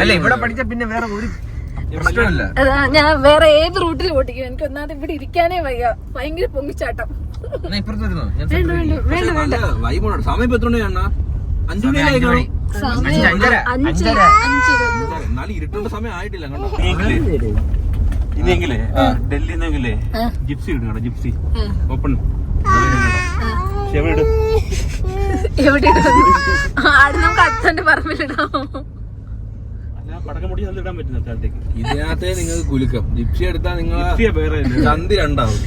Speaker 8: അല്ല ഇവിടെ പഠിച്ച പിന്നെ വേറെ ഒരു പ്രശ്നമില്ല.
Speaker 4: ഞാൻ വേറെ ഏത് റൂട്ടിൽ ഓടിക്കും, എനിക്ക് ഒന്നാമത് ഇവിടെ ഇരിക്കാനേ വയ്യ, ഭയങ്കര പൊങ്ങിച്ചാട്ടം.
Speaker 8: ഇപ്പുറത്ത് വരുന്നോ?
Speaker 4: വേണ്ട
Speaker 1: വൈബോണ്. സമയം ഇപ്പൊ എത്ര മണിയാണ്? 5 മണിയായിരിക്കും. എന്നാലും ഇരുട്ടേണ്ട സമയം ആയിട്ടില്ല.
Speaker 5: ഇനിയെങ്കിലേ ഡൽഹിന്നെങ്കിലേ ജിപ്സി ഇടും കേട്ടോ, ജിപ്സി ഓപ്പൺ.
Speaker 4: എവിടെ നമുക്ക് അച്ഛന്റെ പറമ്പിലിടാം.
Speaker 5: പടക്കം പൊടി ഇടാൻ പറ്റുന്ന സ്ഥലത്തേക്ക്.
Speaker 1: ഇതിനകത്തെ നിങ്ങൾക്ക് കുലുക്കം. ജിപ്സി എടുത്താൽ നിങ്ങൾ
Speaker 5: വേറെ
Speaker 1: ചന്തി രണ്ടാവും.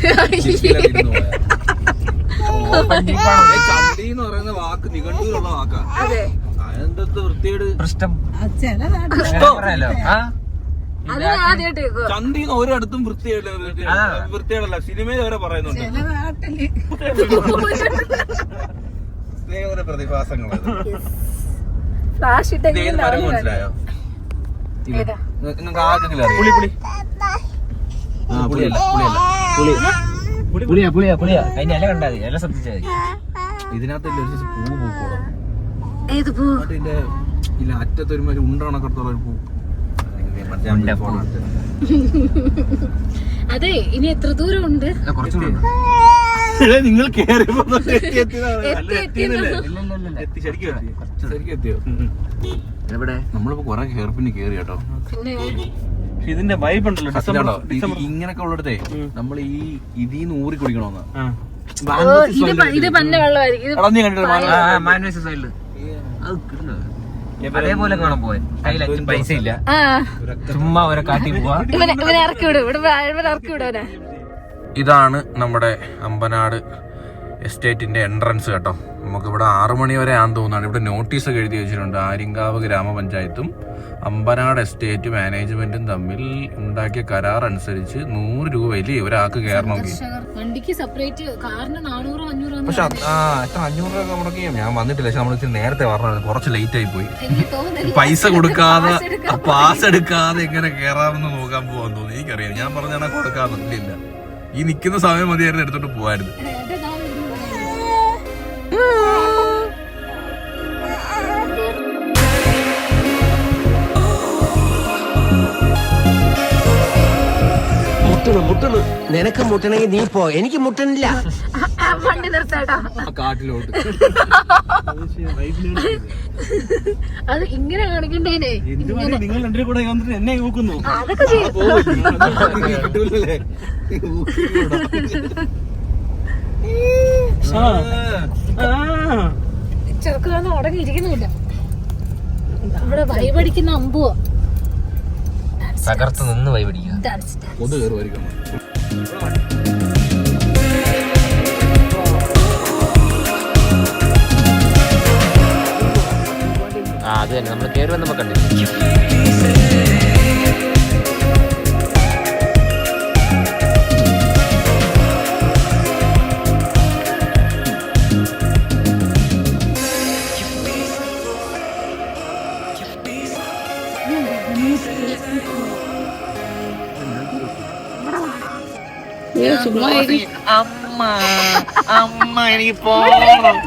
Speaker 1: ചന്തി എന്ന് പറയുന്ന വാക്ക് നിഘണ്ടുവിലുള്ള വാക്കാ. അതെന്തോ വൃത്തിയേട്
Speaker 8: പ്രശ്നം
Speaker 1: ചന്തിന്ന് ഒരിടത്തും വൃത്തിയേടല്ല. സിനിമയിൽ വരെ പറയുന്നുണ്ട്. പ്രതിഭാസങ്ങൾ. മനസ്സിലായോ? നിങ്ങൾക്ക് ആർക്കെങ്കിലും അറിയാം?
Speaker 8: പുളിയാ അതിന്റെ ഇല കണ്ടാ മതി, ഇല ശ്രദ്ധിച്ചാൽ മതി.
Speaker 1: ഇതിനകത്തല്ലേ ഒരു പൂ പൂക്കോളും.
Speaker 4: ഏത് പൂ?
Speaker 1: അതിന്റെ ഇല്ല അറ്റത്ത് ഒരു മാതിരി ഉണ്ട കണക്കത്തുള്ള ഒരു പൂ.
Speaker 4: അതെ, ഇനി എത്ര ദൂരം ഉണ്ട്?
Speaker 8: കുറച്ചുകൂടെ
Speaker 5: നിങ്ങൾ കേറിയപ്പോ
Speaker 1: ശരിക്കും എത്തിയോ?
Speaker 8: എവിടെ
Speaker 1: നമ്മളിപ്പോ കൊറേ ഹെയർപിന് കേറി കേട്ടോ.
Speaker 4: പിന്നെ
Speaker 5: ഇതിന്റെ വൈബ് ഉണ്ടല്ലോ.
Speaker 1: ഇങ്ങനൊക്കെ ഉള്ളിടത്തെ നമ്മൾ ഈ ഇതിന്ന് ഊറി കുടിക്കണോന്ന്.
Speaker 4: ഇത് പന്ന വെള്ളമായിരിക്കും.
Speaker 8: മാനുവൽ സൈഡില് അത് കിട്ടുന്നത് അതേപോലെ കാണാൻ പോയി. കയ്യിൽ അച്ഛൻ പൈസ ഇല്ല, ചുമ്മാ അവരെ കാട്ടി പോവാ.
Speaker 4: ഇവനെ ഇറക്കി വിടും, ഇവിടെ ഇറക്കി വിടുവനെ.
Speaker 1: ഇതാണ് നമ്മുടെ അമ്പനാട് എസ്റ്റേറ്റിന്റെ എൻട്രൻസ് കേട്ടോ. നമുക്കിവിടെ 6 മണി വരെ ആണെന്ന് തോന്നുന്നു. ഇവിടെ നോട്ടീസ് ഒക്കെ എഴുതി വെച്ചിട്ടുണ്ട്. ആര്യങ്കാവ് ഗ്രാമപഞ്ചായത്തും അമ്പനാട് എസ്റ്റേറ്റ് മാനേജ്മെന്റും തമ്മിൽ ഉണ്ടാക്കിയ കരാർ അനുസരിച്ച് 100 രൂപയില് ഒരാൾക്ക് കയറണമെങ്കിൽ.
Speaker 4: വണ്ടിക്ക് സെപ്പറേറ്റ്, കാറിന് 400-500.
Speaker 1: പക്ഷെ എത്ര 500 രൂപ മുടക്കി ഞാൻ വന്നിട്ടില്ല. പക്ഷെ നമ്മൾ നേരത്തെ പറഞ്ഞത് കുറച്ച് ലേറ്റ് ആയി പോയി. പൈസ കൊടുക്കാതെ പാസ് എടുക്കാതെ എങ്ങനെ കയറാമെന്ന് നോക്കാൻ പോവാൻ തോന്നി. എനിക്കറിയാം, ഞാൻ പറഞ്ഞാൽ കൊടുക്കാന്നില്ല. ഈ നിൽക്കുന്ന സമയം മതിയായിരുന്നു എടുത്തോട്ട് പോവായിരുന്നു.
Speaker 6: മുട്ടണു നിനക്ക് മുട്ടണമെങ്കിൽ നീ പോ, എനിക്ക് മുട്ടണില്ല.
Speaker 4: വണ്ടി നിർത്താട്ടോ.
Speaker 1: കാട്ടിലോട്ട്
Speaker 4: അത് ഇങ്ങനെ കാണിക്കണ്ടേനെ.
Speaker 5: നിങ്ങൾ രണ്ടു കൂടെ വന്നിട്ട് എന്നെ നോക്കുന്നു.
Speaker 4: അതൊക്കെ ചെറുക്കൊന്നും ഉടങ്ങിയിരിക്കുന്നില്ല. ഇവിടെ വൈബടിക്കുന്ന അമ്പുവോ
Speaker 8: തകർത്ത് നിന്ന് വൈ പിടിക്കുക.
Speaker 1: ഒന്ന് കയറുമായിരിക്കണം.
Speaker 8: അത് തന്നെ നമ്മൾ കയറി വന്നപ്പോ കണ്ടില്ല.
Speaker 5: അമ്മ എനിക്ക് പോണം.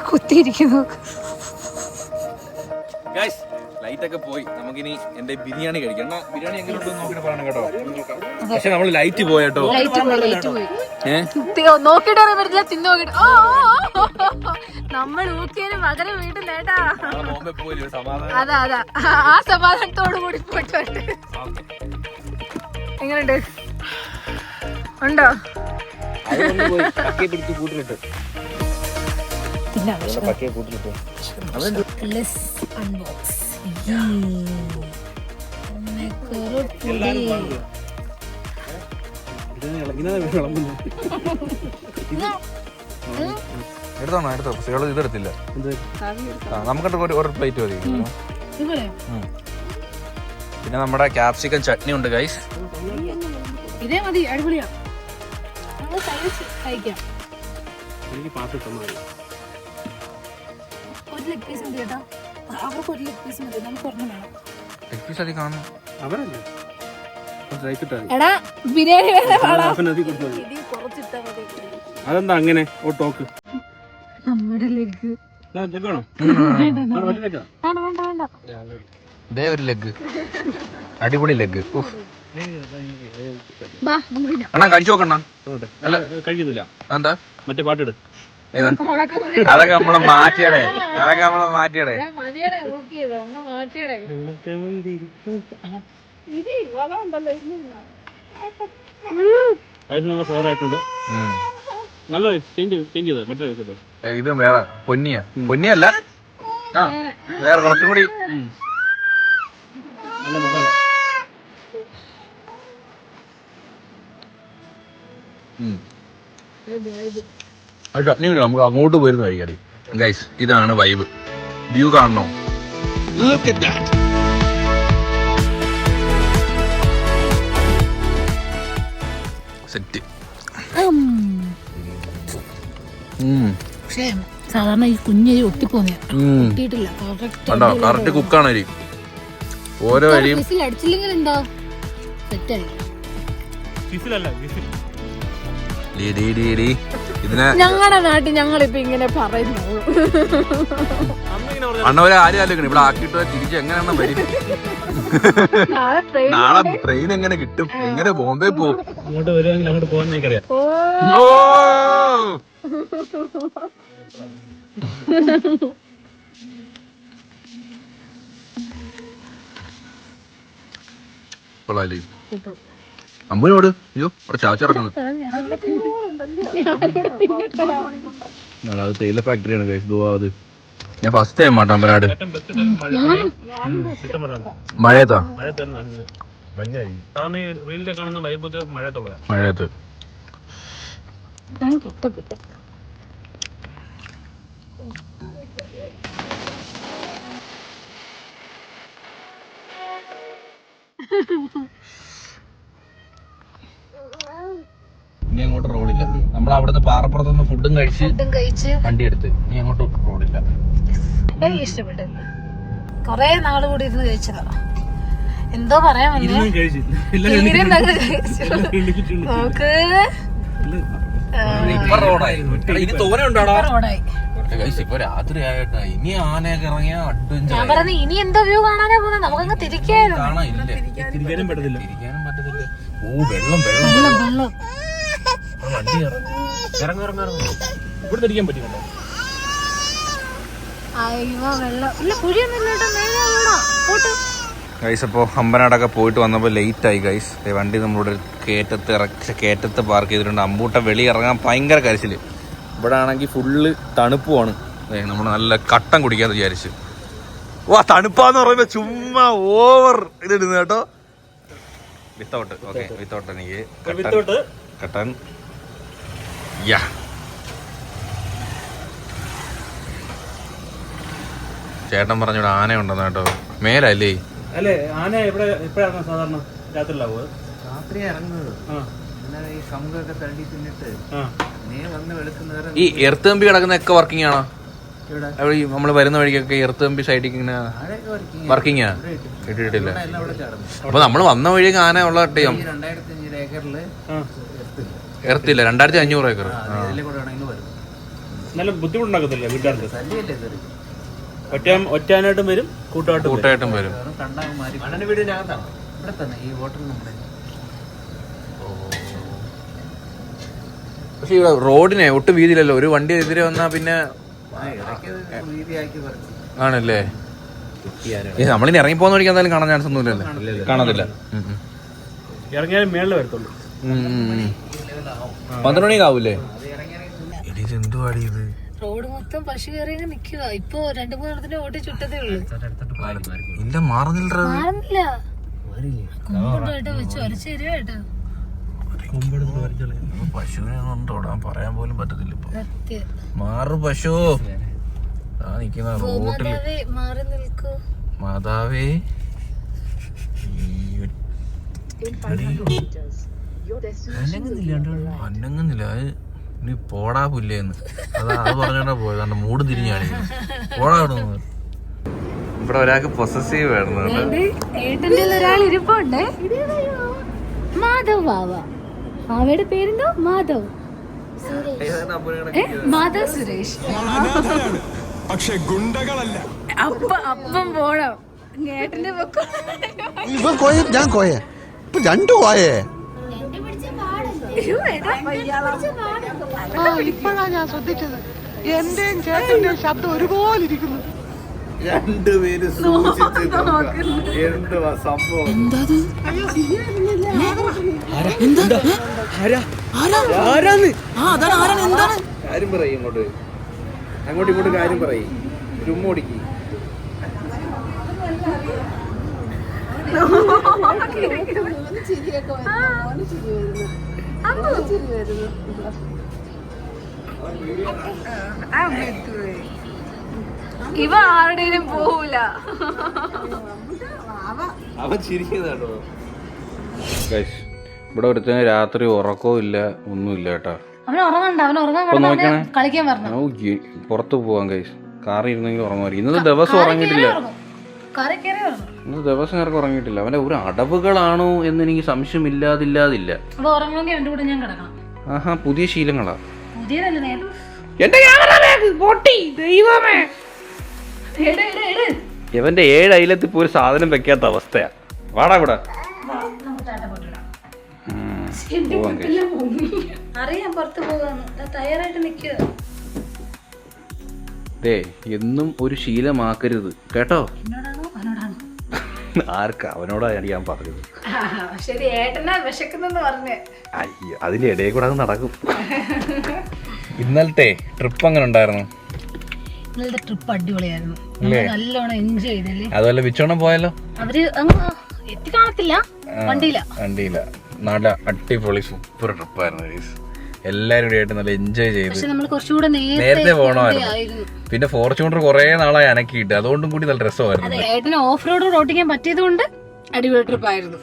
Speaker 4: കുത്തിയിരിക്കുന്നു.
Speaker 1: ലൈറ്റ് ഒക്കെ പോയി, നമുക്കിനി എന്റെ ബിരിയാണി കഴിക്കാം. എന്നാ ബിരിയാണി എങ്ങനെ നോക്കിട്ട് പറയണം കേട്ടോ. പക്ഷെ നമ്മള് ലൈറ്റ് പോയട്ടോ.
Speaker 4: നോക്കിട്ട് പറയാൻ പറ്റില്ല, തിന്നു നോക്കിട്ട്. നമ്മൾ ഊക്കിയതിന് പകരം വീട്ടിൽ നേട്ടാ. അതാ അതാ ആ സമാധാനത്തോടു കൂടി പോയിട്ട് വരട്ടെ. എങ്ങനെയുണ്ട്? ഉണ്ടോ?
Speaker 1: എടുത്തോ കുട്ടികൾ ഇതെടുത്തില്ല. നമുക്കിട്ട് ഒരു പ്ലേറ്റ് മതി. പിന്നെ നമ്മുടെ ക്യാപ്സിക്കം ചട്നി ഉണ്ട് ഗൈസ്.
Speaker 4: ഇതേ മതി, അടിപൊളിയാ. കഴിക്കാം. ഒരു ലെഗ് പീസ് മതി കേട്ടോ. അവർക്ക് ഒരു ലെഗ് പീസ് മതി, നമുക്ക് ഒരെണ്ണം വേണം. എടാ ബിരിയാണി
Speaker 5: അതെന്താ അങ്ങനെ? ഓ ടോക്ക്
Speaker 4: നമ്മുടെ ലെഗ്
Speaker 1: ഒരു ലെഗ്, അടിപൊളി ലെഗ്. അണ്ണാ കഴിച്ചു നോക്കണ്ണ.
Speaker 5: കഴിക്കുന്നില്ല.
Speaker 1: എന്താ
Speaker 5: മറ്റേ പാട്ടിട്.
Speaker 1: അതൊക്കെ നമ്മളെ മാറ്റിയടേ, അതൊക്കെ നമ്മളെ മാറ്റിയടേ.
Speaker 5: നല്ല ചേഞ്ച് ചെയ്ത് മറ്റേ
Speaker 1: ഇത് വേറെ പൊന്നിയല്ല, വേറെ കുറച്ചും കൂടി. ചട്നി നമുക്ക് അങ്ങോട്ട് പോയിരുന്നു കഴിക്കാടി ഗൈസ്. ഇതാണ് വൈബ്. വ്യൂ കാണണോ? സെറ്റ്.
Speaker 4: പക്ഷേ സാധാരണ ഈ കുഞ്ഞരി ഒട്ടിപ്പോന്നില്ല.
Speaker 1: കറക്റ്റ് കുക്കാണ് അരി. ഓരോ അരിയും
Speaker 4: അടിച്ചില്ലെങ്കിൽ എന്താ സെറ്റായി. ഞങ്ങളുടെ നാട്ടിൽ ഞങ്ങളിപ്പോ ഇങ്ങനെ പറയുന്നു.
Speaker 1: അണ്ണവരെ ആരും ആലോചിക്കണം ഇവിടെ ആക്കിയിട്ട് തിരിച്ച് എങ്ങനെയാണ് വരും. നാളെ ട്രെയിൻ എങ്ങനെ കിട്ടും? എങ്ങനെ ബോംബെ പോകും?
Speaker 5: അങ്ങോട്ട് വരുവാണെങ്കിൽ അങ്ങോട്ട് പോകാൻ എനിക്കറിയാം.
Speaker 1: അമ്പതിനോട് അയ്യോ അവിടെ ചാച്ചിറക്കുന്നത്. അത് തേയില ഫാക്ടറിയാണ് കഴിച്ചു. അത് ഞാൻ ഫസ്റ്റ് ടൈം ആട്ടോ അമ്പനാട്. മഴയത്താ? മഴയത്ത്. ഇനി അങ്ങോട്ട് റോഡില്ല. നമ്മൾ അവിടുന്ന് പാറപ്പുറത്തുനിന്ന് ഫുഡും കഴിച്ച് വണ്ടി എടുത്ത് ഇനി അങ്ങോട്ട് റോഡില്ല.
Speaker 4: ഇഷ്ടപ്പെട്ടു. കൊറേ നാള് കൂടി ഇരുന്ന് കഴിച്ചതാ. എന്തോ പറയാൻ വന്നേ. നോക്ക്
Speaker 1: ഇനി തോനുണ്ടോടാ?
Speaker 4: റോഡായി.
Speaker 1: ഇപ്പൊ രാത്രി ആയിട്ടാ. ഇനി ആനയൊക്കെ ഇറങ്ങിയ അഡ്വഞ്ചർ.
Speaker 4: ഞാൻ പറഞ്ഞു ഇനി എന്തോ വ്യൂ കാണാനാ പോകുന്നത്, നമുക്കങ്ങ് തിരിക്കായിരുന്നു.
Speaker 5: തിരിക്കാനും പറ്റത്തില്ല.
Speaker 1: ഓ വെള്ളം വണ്ടി
Speaker 5: ഇവിടെ തിരിക്കാൻ പറ്റില്ല.
Speaker 4: അയ്യോ വെള്ളം ഇല്ല, കുഴിയൊന്നുമില്ല.
Speaker 1: ഗൈസ് അപ്പോൾ അമ്പനാടൊക്കെ പോയിട്ട് വന്നപ്പോൾ ലേറ്റ് ആയി ഗൈസ്. വണ്ടി നമ്മളിവിടെ കയറ്റത്ത് പാർക്ക് ചെയ്തിട്ടുണ്ട്. അമ്പൂട്ട വെളി ഇറങ്ങാൻ ഭയങ്കര കരച്ചില്. ഇവിടെ ആണെങ്കിൽ ഫുള്ള് തണുപ്പുമാണ്. നമ്മൾ നല്ല കട്ടൻ കുടിക്കാന്ന് വിചാരിച്ചു. വാ തണുപ്പാന്ന് പറയുമ്പോ ചുമ്മാ ഓവർ ഇതിടുന്നു കേട്ടോ. വിത്തൗട്ട് ഓക്കെ, വിത്തൗട്ട് എനിക്ക് കട്ടൻ. യാ ചേട്ടൻ പറഞ്ഞൂടെ ആന ഉണ്ടെന്ന് കേട്ടോ. മേലല്ലേ?
Speaker 5: അല്ലേ ആന എപ്പോഴാണ് സാധാരണ രാത്രിയിലാവുക?
Speaker 8: രാത്രി ഇറങ്ങുന്നത്. ഈ കമ്പൊക്കെ തള്ളി തിന്നിട്ട്
Speaker 1: ഈ എർത്തമ്പി കിടക്കുന്നൊക്കെ വർക്കിംഗ് ആണോ? നമ്മള് വരുന്ന വഴിക്കൊക്കെ എർത്തമ്പി സൈഡിൽ ഇങ്ങനെ വർക്കിംഗ് ആ? ഇട്ടിട്ടില്ല. അപ്പൊ നമ്മള് വന്ന വഴിയൊക്കെ ആന ഉള്ള ടൈം
Speaker 8: 2500 ഏക്കറില്
Speaker 1: എർത്തില്ല. 2500 ഏക്കർ.
Speaker 5: എന്നാലും ബുദ്ധിമുട്ടുണ്ടാക്കത്തില്ല വീട്ടുകാർക്ക്. ഒറ്റയാനായിട്ടും വരും, കൂട്ടമായിട്ടും വരും.
Speaker 8: മണ്ണന്റെ വീടിനകത്താണ് ഇവിടെ തന്നെ ഈ ഹോട്ടൽ നമ്മുടെ.
Speaker 1: പക്ഷെ ഇവിടെ റോഡിനെ ഒട്ടും വീതിയിലല്ലോ. ഒരു വണ്ടി എതിരെ വന്നാ പിന്നെ ആണല്ലേ. നമ്മളിനി ഇറങ്ങി പോകുന്ന വഴിക്ക് എന്തായാലും കാണാൻ ചാൻസ് ഒന്നുമില്ലല്ലോ. കാണത്തില്ല.
Speaker 5: ഇറങ്ങിയാലും മേളിൽ വരത്തുള്ളൂ.
Speaker 1: 12 മണിക്കാവൂലേ? എന്തുവാടി ഇത്?
Speaker 4: റോഡ് മൊത്തം പശു കയറി നിക്കുക. ഇപ്പൊ 2-3 ഓട്ടി ചുട്ടതേ ഉള്ളൂ.
Speaker 1: ഇല്ല മാറുന്നില്ല.
Speaker 4: കൊമ്പുണ്ടോ വെച്ച് ഒരച്ചു തരുവോ ഏട്ടാ?
Speaker 1: പശുവിനെ ഒന്നും തൊടാൻ പറയാൻ പോലും പറ്റത്തില്ല ഇപ്പൊ. മാറു പശു. നിക്കുന്ന റോട്ടില്.
Speaker 4: മാറി നിൽക്കൂ
Speaker 1: മാതാവേ. അന്നങ്ങുന്നില്ല. ഇനി പോടാ പുല്ലേന്ന്. അത് പറഞ്ഞോണ്ടാ പോയത്. അന്റെ മൂട് തിരിഞ്ഞാണ് പോടാ. ഇവിടെ ഒരാൾക്ക് പൊസസീവ് വേണം.
Speaker 4: ഏട്ടന്റെ ഒരാൾ ഇരിപ്പുണ്ട്. മാധവ് ബാവ. ബാവയുടെ പേരെന്തോ? മാധവ്. മാധവ് സുരേഷ്.
Speaker 6: പക്ഷെ ഗുണ്ടകളല്ല.
Speaker 4: അപ്പം പോണം. ഏട്ടന്റെ
Speaker 7: ഇവൻ കോയ, ഞാൻ കോയ. ഇപ്പൊ രണ്ടു കോയേ.
Speaker 6: ഇപ്പോഴാ ഞാൻ ശ്രദ്ധിച്ചത്. എന്റെയും ചേട്ടന്റെയും ശബ്ദം ഒരുപോലെ ഇരിക്കുന്നു.
Speaker 1: രണ്ടുപേര് എന്തുവാ സംഭവം? കാര്യം പറയും. അങ്ങോട്ടും ഇങ്ങോട്ട് കാര്യം പറയും. ഒരു ഉമ്മ ഓടിക്ക്.
Speaker 2: ഇവ ആരുടെയും പോവൂല.
Speaker 1: അവൻ ചിരിക്കുന്നതാണോ? ഇവിടെ ഒരുത്തന് രാത്രി ഉറക്കവും ഇല്ല, ഒന്നുമില്ല കേട്ടാ.
Speaker 4: അവൻ ഉറങ്ങണ്ട. അവൻ ഉറങ്ങാൻ കളിക്കാൻ പറഞ്ഞു.
Speaker 1: പുറത്തു പോവാൻ കൈസ്. കാറിൽ ഇരുന്നെങ്കിൽ ഉറങ്ങുമായിരിക്കും. ഇന്നത്തെ ദിവസം ഉറങ്ങിയിട്ടില്ല. ഇന്നത്തെ ദിവസം നേർക്ക് ഉറങ്ങിയിട്ടില്ല. അവന്റെ ഒരു അടവുകളാണോ എന്ന് എനിക്ക് സംശയമില്ലാതില്ല. ആഹാ, പുതിയ ശീലങ്ങളാ. ഇവന്റെ 7 അയലത്ത് ഇപ്പൊ ഒരു സാധനം വെക്കാത്ത അവസ്ഥയാ. വാടാ ഇവിടെ.
Speaker 4: അറിയാം പുറത്ത് പോകാന്ന്. തയ്യാറായിട്ട് നിൽക്കുക.
Speaker 1: എന്നും ഒരു ശീലമാക്കരുത് കേട്ടോ. ആർക്കാ? അവനോടാ ഞാൻ പറഞ്ഞത്.
Speaker 2: ശരി, ഏട്ടനാ വിശക്കുന്നെന്ന് പറഞ്ഞേ.
Speaker 1: അയ്യോ, അതിന്റെ ഇടയിൽ കൂടെ അത് നടക്കും. ഇന്നലത്തെ ട്രിപ്പ് എങ്ങനെ ഉണ്ടായിരുന്നു?
Speaker 4: ഇന്നലത്തെ ട്രിപ്പ് അടിപൊളിയായിരുന്നു. നല്ലോണം എൻജോയ് ചെയ്തല്ലേ.
Speaker 1: അതുപോലെ വിച്ചോണം പോയാലോ?
Speaker 4: അവര് എത്തി കാണത്തില്ല.
Speaker 1: വണ്ടിയില്ല. നല്ല അടിപൊളി സൂപ്പർ ട്രിപ്പായിരുന്നു. എല്ലാരും കൂടി ആയിട്ട് നല്ല എൻജോയ് ചെയ്തു. നേരത്തെ പോകണമായിരുന്നു. പിന്നെ ഫോർച്യൂണർ കുറെ നാളായി അനക്കിയിട്ട്, അതുകൊണ്ടും കൂടി നല്ല രസമായിരുന്നു.
Speaker 4: ഏട്ടന് ഓഫ് റോഡ് ഓടിക്കാൻ പറ്റിയത് കൊണ്ട് അടിപൊളി ട്രിപ്പ് ആയിരുന്നു.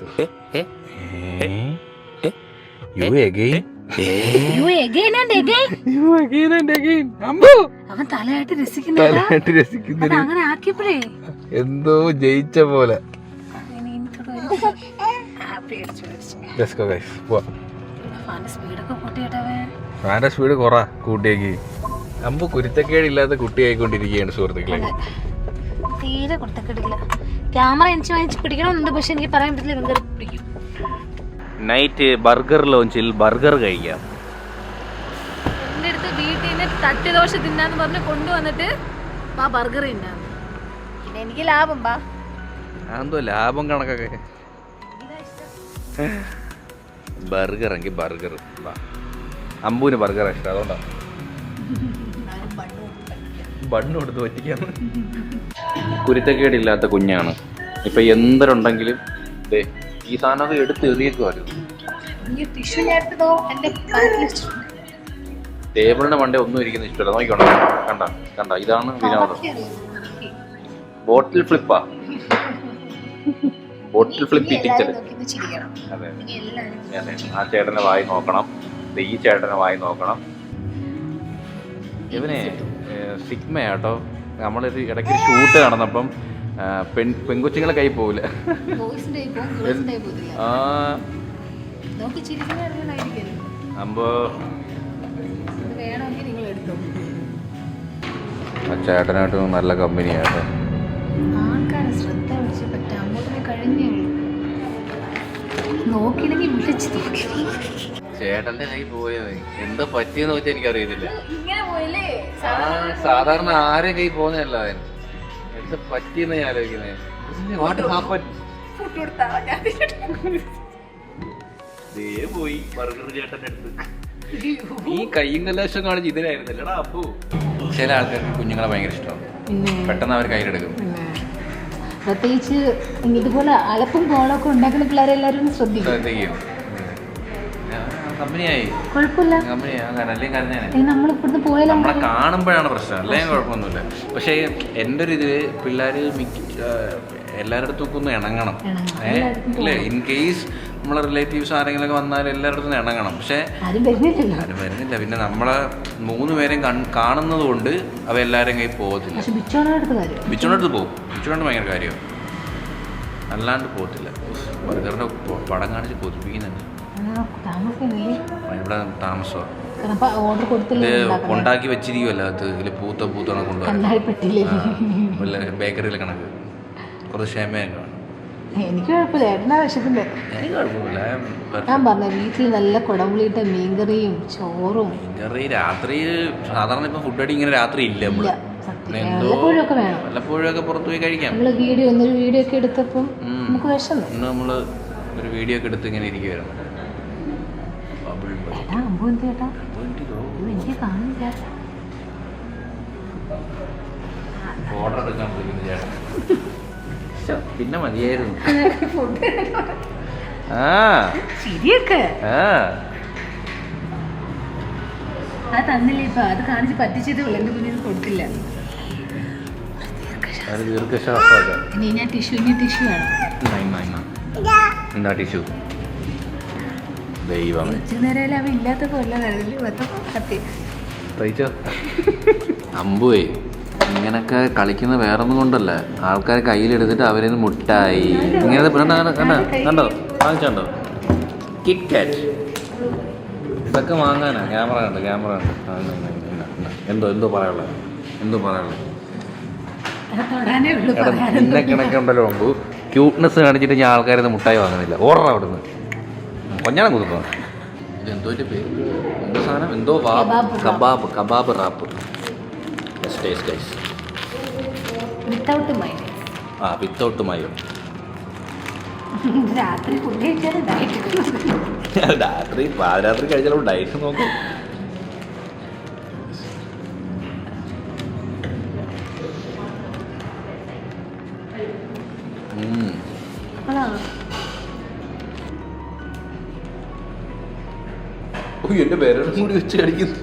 Speaker 4: അവൻ തലയായിട്ട് രസിക്കുന്നു. അങ്ങനെ ആക്കിയപ്പോഴേ
Speaker 1: എന്തോ ജയിച്ച പോലെ. ഫാന്റെ സ്പീഡ് കൊറ കൂട്ടിയേക്ക്. അമ്പു കുരുത്തക്കേടില്ലാത്ത കുട്ടിയായിക്കൊണ്ടിരിക്കുകയാണ് സുഹൃത്തുക്കളെ.
Speaker 4: തീരെ കുരുത്തക്കേടില്ല. ക്യാമറ എനിക്ക് വാങ്ങിച്ച് പിടിക്കണമെന്നുണ്ട്, പക്ഷെ എനിക്ക് പറയാൻ പറ്റില്ല. പിടിക്കും.
Speaker 1: നൈറ്റ് ബർഗർ ലോഞ്ചിൽ ബർഗർ കഴിക്കാം.
Speaker 2: എന്റെ അടുത്ത് വീട്ടിൽ നിന്ന് തട്ടിദോശ തിന്നാന്ന് പറഞ്ഞ് കൊണ്ടുവന്നിട്ട് ആ ബർഗർ തിന്നാന്ന്. പിന്നെ എനിക്ക് ലാഭം ബാ.
Speaker 1: എന്തോ ലാഭം കണക്കൊക്കെ. ബർഗർ എങ്കിൽ ബർഗർ. അമ്പൂന് ബർഗർ ഇഷ്ടം, അതുകൊണ്ടാ ബണ്ണ് കൊടുത്ത് പറ്റിക്കാന്ന്. കുരുത്തക്കേടില്ലാത്ത കുഞ്ഞാണ്. ഇപ്പൊ എന്തൊരുണ്ടെങ്കിലും ഈ സാധനം അത് എടുത്ത് എറിയേക്കുമായിരുന്നു. ടേബിളിന്റെ മണ്ടേ ഒന്നും ഇരിക്കുന്ന ഇഷ്ടമല്ല. നോക്കിക്കോണം. കണ്ട ഇതാണ് വിനോദം. ബോട്ടിൽ ഫ്ലിപ്പാ. ബോട്ടിൽ ഫ്ലിപ്പ് ടീച്ചർ. അതെ, ആ ചേട്ടനെ വായി നോക്കണം. ഈ ചേട്ടനെ വായി നോക്കണം. ഇവനെ സിഗ്മയാട്ടോ. നമ്മളൊരു ഇടയ്ക്ക് ഷൂട്ട് നടന്നപ്പം പെൺകൊച്ചുങ്ങളെ കൈ പോവില്ല. അമ്പോ ചേട്ടനായിട്ടും നല്ല കമ്പനിയാണ്.
Speaker 4: ആൾക്കാരെ ശ്രദ്ധ പിടിച്ച് പറ്റാൻ അങ്ങോട്ടേ കഴിഞ്ഞേ നോക്കിയില്ലെങ്കിൽ വിളിച്ച് നോക്കി.
Speaker 1: ചേട്ടന്റെ കൈ പോയോ? എന്താ പറ്റിയെന്ന് വെച്ചാൽ എനിക്കറിയത്തില്ല.
Speaker 4: ഇങ്ങനെ പോയല്ലേ
Speaker 1: സാധാരണ ആരെ കൈ പോകുന്നതല്ല അവൻ. എന്താ പറ്റിയെന്ന് ഞാൻ ആലോചിക്കുന്നത്. പോയി ബർഗർ ചേട്ടന്റെ അടുത്ത് ഈ കയ്യും കലാശം കാണിച്ച് ഇതിനായിരുന്നല്ലടാ അപ്പു. ചില ആൾക്കാർക്ക് കുഞ്ഞുങ്ങളെ ഭയങ്കര ഇഷ്ടമാണ്. പെട്ടെന്ന് അവർ കയ്യിലെടുക്കും.
Speaker 4: പ്രത്യേകിച്ച് ഇതുപോലെ അലപ്പും കോളൊക്കെ ഉണ്ടാക്കുന്ന പിള്ളേരെല്ലാരും ശ്രദ്ധിക്കും.
Speaker 1: കമ്പനിയായി
Speaker 4: കുഴപ്പമില്ല. നമ്മളിവിടുന്ന് പോയാലും
Speaker 1: നമ്മളെ കാണുമ്പോഴാണ് പ്രശ്നം, അല്ലെങ്കിൽ കുഴപ്പമൊന്നുമില്ല. പക്ഷേ എൻ്റെ ഒരു ഇതില് പിള്ളേർ എല്ലാവരുടെ അടുത്തും ഒന്ന് ഇണങ്ങണം. ഇല്ലേ, ഇൻ കേസ് നമ്മളെ റിലേറ്റീവ്സ് ആരെങ്കിലും വന്നാൽ എല്ലാവരുടെ അടുത്തും ഇണങ്ങണം. പക്ഷെ ആരും വരുന്നില്ല. പിന്നെ നമ്മളെ 3 പേരെയും കാണുന്നത് കൊണ്ട് അവ എല്ലാവരും കയ്യിൽ പോകത്തില്ല. ബിച്ചോണടുത്ത് പോകും. ബിച്ചോണോട് ഭയങ്കര കാര്യമാണ്, അല്ലാണ്ട് പോകത്തില്ല. ബർഗറിന്റെ പടം കാണിച്ച് കൊതിപ്പിക്കുന്നുണ്ട്. ഇവിടെ താമസമാണ്. ഉണ്ടാക്കി വെച്ചിരിക്കുമല്ലോ അത്. ഇതിൽ പൂത്തോണം കൊണ്ടുപോകാൻ ബേക്കറിയിൽ കണക്ക് കുറച്ച് ക്ഷമയൊക്കെ വേണം.
Speaker 4: എനിക്ക് കുഴപ്പമില്ല. ഞാൻ പറഞ്ഞ വീട്ടിൽ നല്ല കുടംപുളിയിട്ട മീൻകറിയും ചോറും.
Speaker 1: മീൻകറി രാത്രി സാധാരണ ഇപ്പൊ ഫുഡ് അടി ഇങ്ങനെ രാത്രി ഇല്ല. വല്ലപ്പോഴും ഒക്കെ പുറത്തു പോയി കഴിക്കാം.
Speaker 4: നമ്മളൊരു വീഡിയോ ഒക്കെ എടുത്തപ്പം നമുക്ക് വിഷം.
Speaker 1: ഇന്ന് നമ്മള് ഒരു വീഡിയോ ഒക്കെ എടുത്ത് ഇങ്ങനെ ഇരിക്കുവായിരുന്നു.
Speaker 4: എനിക്ക് കാണില്ല.
Speaker 1: ഓർഡർ എടുക്കാൻ വിളിക്കുന്നു ചേട്ടൻ. പിന്നെ മതിയായിരുന്നു.
Speaker 4: ശരിയൊക്കെ അത് തന്നില്ലേ ഇപ്പൊ. അത് കാണിച്ച് പറ്റിച്ചതേ ഉള്ളു. എന്റെ കുഞ്ഞിന് കൊടുത്തില്ല. ഇനി ഞാൻ ടിഷ്യൂ വേണം.
Speaker 1: എന്താ ടിഷ്യൂ? ദൈവം
Speaker 4: നേരം അവ ഇല്ലാത്ത പോലെ
Speaker 1: അമ്പുവേ. ഇങ്ങനൊക്കെ കളിക്കുന്ന വേറൊന്നും കൊണ്ടല്ല, ആൾക്കാർ കയ്യിലെടുത്തിട്ട് അവരെ മുട്ടായി ഇങ്ങനെ കണ്ടോ വാങ്ങിച്ചോ കിറ്റ് കാറ്റ് ഇതൊക്കെ വാങ്ങാനാ. ക്യാമറ ഉണ്ട്. എന്തോ പറയാനുള്ളത് ഇന്ന കണക്കെ ഉണ്ടല്ലോ അമ്പു. ക്യൂട്ട്നെസ് കാണിച്ചിട്ട് ഞാൻ ആൾക്കാരെ മുട്ടായി വാങ്ങുന്നില്ല. ഓർഡർ അവിടുന്ന് കൊഞ്ഞാണം കുതുക്കോ. ഇതെന്തോ പേര്, എന്തോ സാധനം, എന്തോ കബാബ് റാപ്പ്. വിത്തൗട്ട് മയോ. പാതിരാത്രി കഴിച്ചാലും ഡയറ്റ് നോക്കും. എന്റെ വിരൽ കൂടി വെച്ച് കടിക്കുന്നു.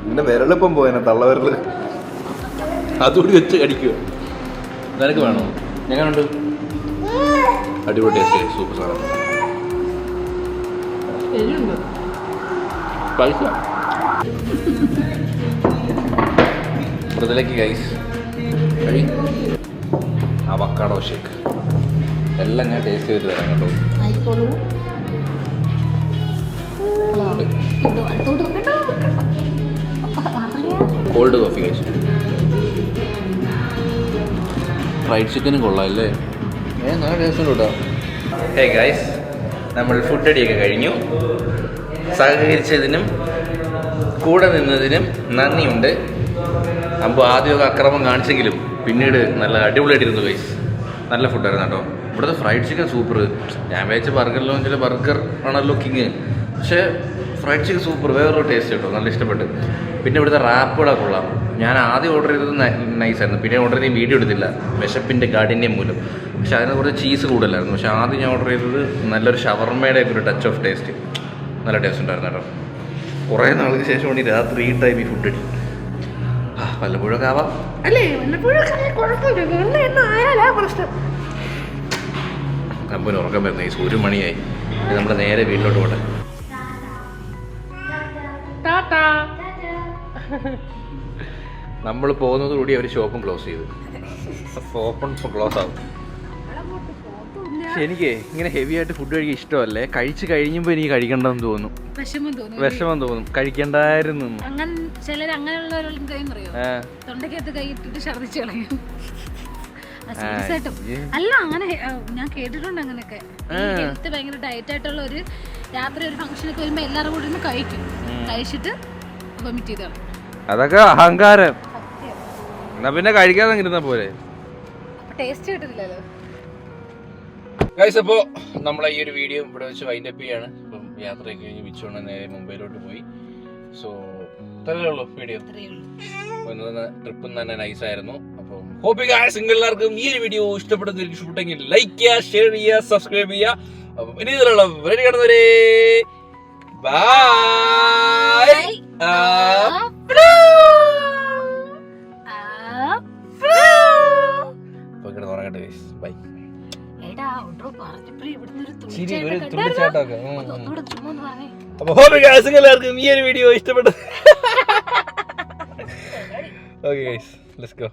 Speaker 1: എന്റെ വിരളിപ്പം പോയനെ തള്ളവിരല് അതുകൂടി വെച്ച് കടിക്കുക. നിനക്ക് വേണോ? എങ്ങനെയുണ്ട്? അടിപൊളി ടേസ്റ്റ്, സൂപ്പർ സാധനം. പൈസ മൃദുലയ്ക്ക് ഗൈസ് കഴി അവക്കാഡോ ഷേക്ക് എല്ലാം ഞാൻ ടേസ്റ്റ് ചെയ്ത് തരാം കേട്ടോ. കോൾഡ് കോഫി കഴിച്ചു. ഫ്രൈഡ് ചിക്കനും കൊള്ളാമല്ലേ? നല്ല ടേസ്റ്റ് ഉണ്ട് കേട്ടോ. ഹേ ഗൈസ്, നമ്മൾ ഫുഡ് അടിയൊക്കെ കഴിഞ്ഞു. സഹകരിച്ചതിനും കൂടെ നിന്നതിനും നന്ദിയുണ്ട്. അപ്പോൾ ആദ്യമൊക്കെ അക്രമം കാണിച്ചെങ്കിലും പിന്നീട് നല്ല അടിപൊളിയായിട്ടിരുന്നു ഗൈസ്. നല്ല ഫുഡായിരുന്നു കേട്ടോ. ഇവിടുത്തെ ഫ്രൈഡ് ചിക്കൻ സൂപ്പർ. ഞാൻ വിചാരിച്ച ബർഗർ ലോഞ്ചിലെ ബർഗർ ആണല്ലോ കിങ്, പക്ഷേ ഫ്രൈഡ് ചിക്കൻ സൂപ്പർ, വേറൊരു ടേസ്റ്റ് കേട്ടോ. നല്ല ഇഷ്ടപ്പെട്ടു. പിന്നെ ഇവിടുത്തെ റാപ്പുകളെ കൊള്ളാം. ഞാൻ ആദ്യം ഓർഡർ ചെയ്തത് നൈസായിരുന്നു, പിന്നെ ഓർഡർ ചെയ്ത് വീഡിയോ എടുത്തില്ല വിശപ്പിൻ്റെ കാഠിന്യം മൂലം. പക്ഷെ അതിന് കുറച്ച് ചീസ് കൂടുതലായിരുന്നു. പക്ഷെ ആദ്യം ഞാൻ ഓർഡർ ചെയ്തത് നല്ലൊരു ഷവർമയുടെ ഒക്കെ ഒരു ടച്ച് ഓഫ് ടേസ്റ്റ്. നല്ല ടേസ്റ്റ് ഉണ്ടായിരുന്നു കേട്ടോ. കുറേ നാൾക്ക് ശേഷമാണ് ഈ രാത്രി ഈ ടൈം ഈ ഫുഡ് അടി. വല്ലപ്പോഴൊക്കെ ആവാം അല്ലേ? അമ്പന് ഉറക്കം വരുന്ന ഈ 1 മണിയായി. നമ്മൾ നേരെ വീട്ടിലോട്ട് പോട്ടെ. നമ്മൾ പോകുന്നതോടുകൂടി അവർ ഷോപ്പും ക്ലോസ് ചെയ്തു. ഓപ്പൺ ക്ലോസ് ആവും. പക്ഷെ എനിക്ക് ഇങ്ങനെ ഹെവി ആയിട്ട് ഫുഡ് കഴിക്കാൻ ഇഷ്ടമല്ലേ. കഴിച്ച് കഴിയുമ്പോൾ എനിക്ക് കഴിക്കണ്ടെന്ന് തോന്നും, വിഷമം തോന്നും, കഴിക്കണ്ടായിരുന്നു.
Speaker 4: അങ്ങനെ ചിലർ അങ്ങനെയുള്ളവരും അറിയോ, തൊണ്ടക്കകത്ത് കൈ ഇട്ടിട്ട് ഛർദിച്ച് കളയും. അല്ല അങ്ങനെ ഞാൻ കേട്ടിട്ടുണ്ട് അങ്ങനെയൊക്കെ. ഹെൽത്ത് ഭയങ്കര ഡയറ്റ് ആയിട്ടുള്ള ഒരു രാത്രി ഒരു ഫംഗ്ഷനൊക്കെ വരുമ്പോ എല്ലാവരും കൂടി ഇരുന്ന് കഴിക്കും, കഴിച്ചിട്ട് വൊമിറ്റ് ചെയ്ത് കളയും.
Speaker 1: അതൊക്കെ അഹങ്കാരം. എന്നാ പിന്നെ കഴിക്കാതെ ഇരുന്ന പോലെ.
Speaker 4: ടേസ്റ്റ് കിട്ടില്ലല്ലോ.
Speaker 1: ഗൈസ്, അപ്പോൾ നമ്മളെ ഈ ഒരു വീഡിയോ ഇവിടെ വെച്ച് വൈൻഡ് അപ്പ് ചെയ്യാണ്. ഇപ്പം യാത്രയൊക്കെ കഴിഞ്ഞ് വിച്ചുകൊണ്ട് നേരെ മുംബൈയിലോട്ട് പോയി. സോ ഇത്രയേ ഉള്ളൂ വീഡിയോ. ട്രിപ്പും തന്നെ നൈസായിരുന്നു. അപ്പം ഹോപ്പ് ഗൈസ് എല്ലാവർക്കും ഈ ഒരു വീഡിയോ ഇഷ്ടപ്പെട്ടെങ്കിൽ ലൈക്ക് ചെയ്യുക, ഷെയർ ചെയ്യുക, സബ്സ്ക്രൈബ് ചെയ്യുക. അപ്പം ഇനി ഇതിലുള്ള വരെ കാണുന്നവരെ ബൈ. ഉറങ്ങട്ടെ ഗൈസ്, ബൈ. അപ്പൊ ഹോപ്പ് ഗൈസ് എല്ലാവർക്കും ഈ ഒരു വീഡിയോ ഇഷ്ടപ്പെട്ടു. Okay guys, let's go.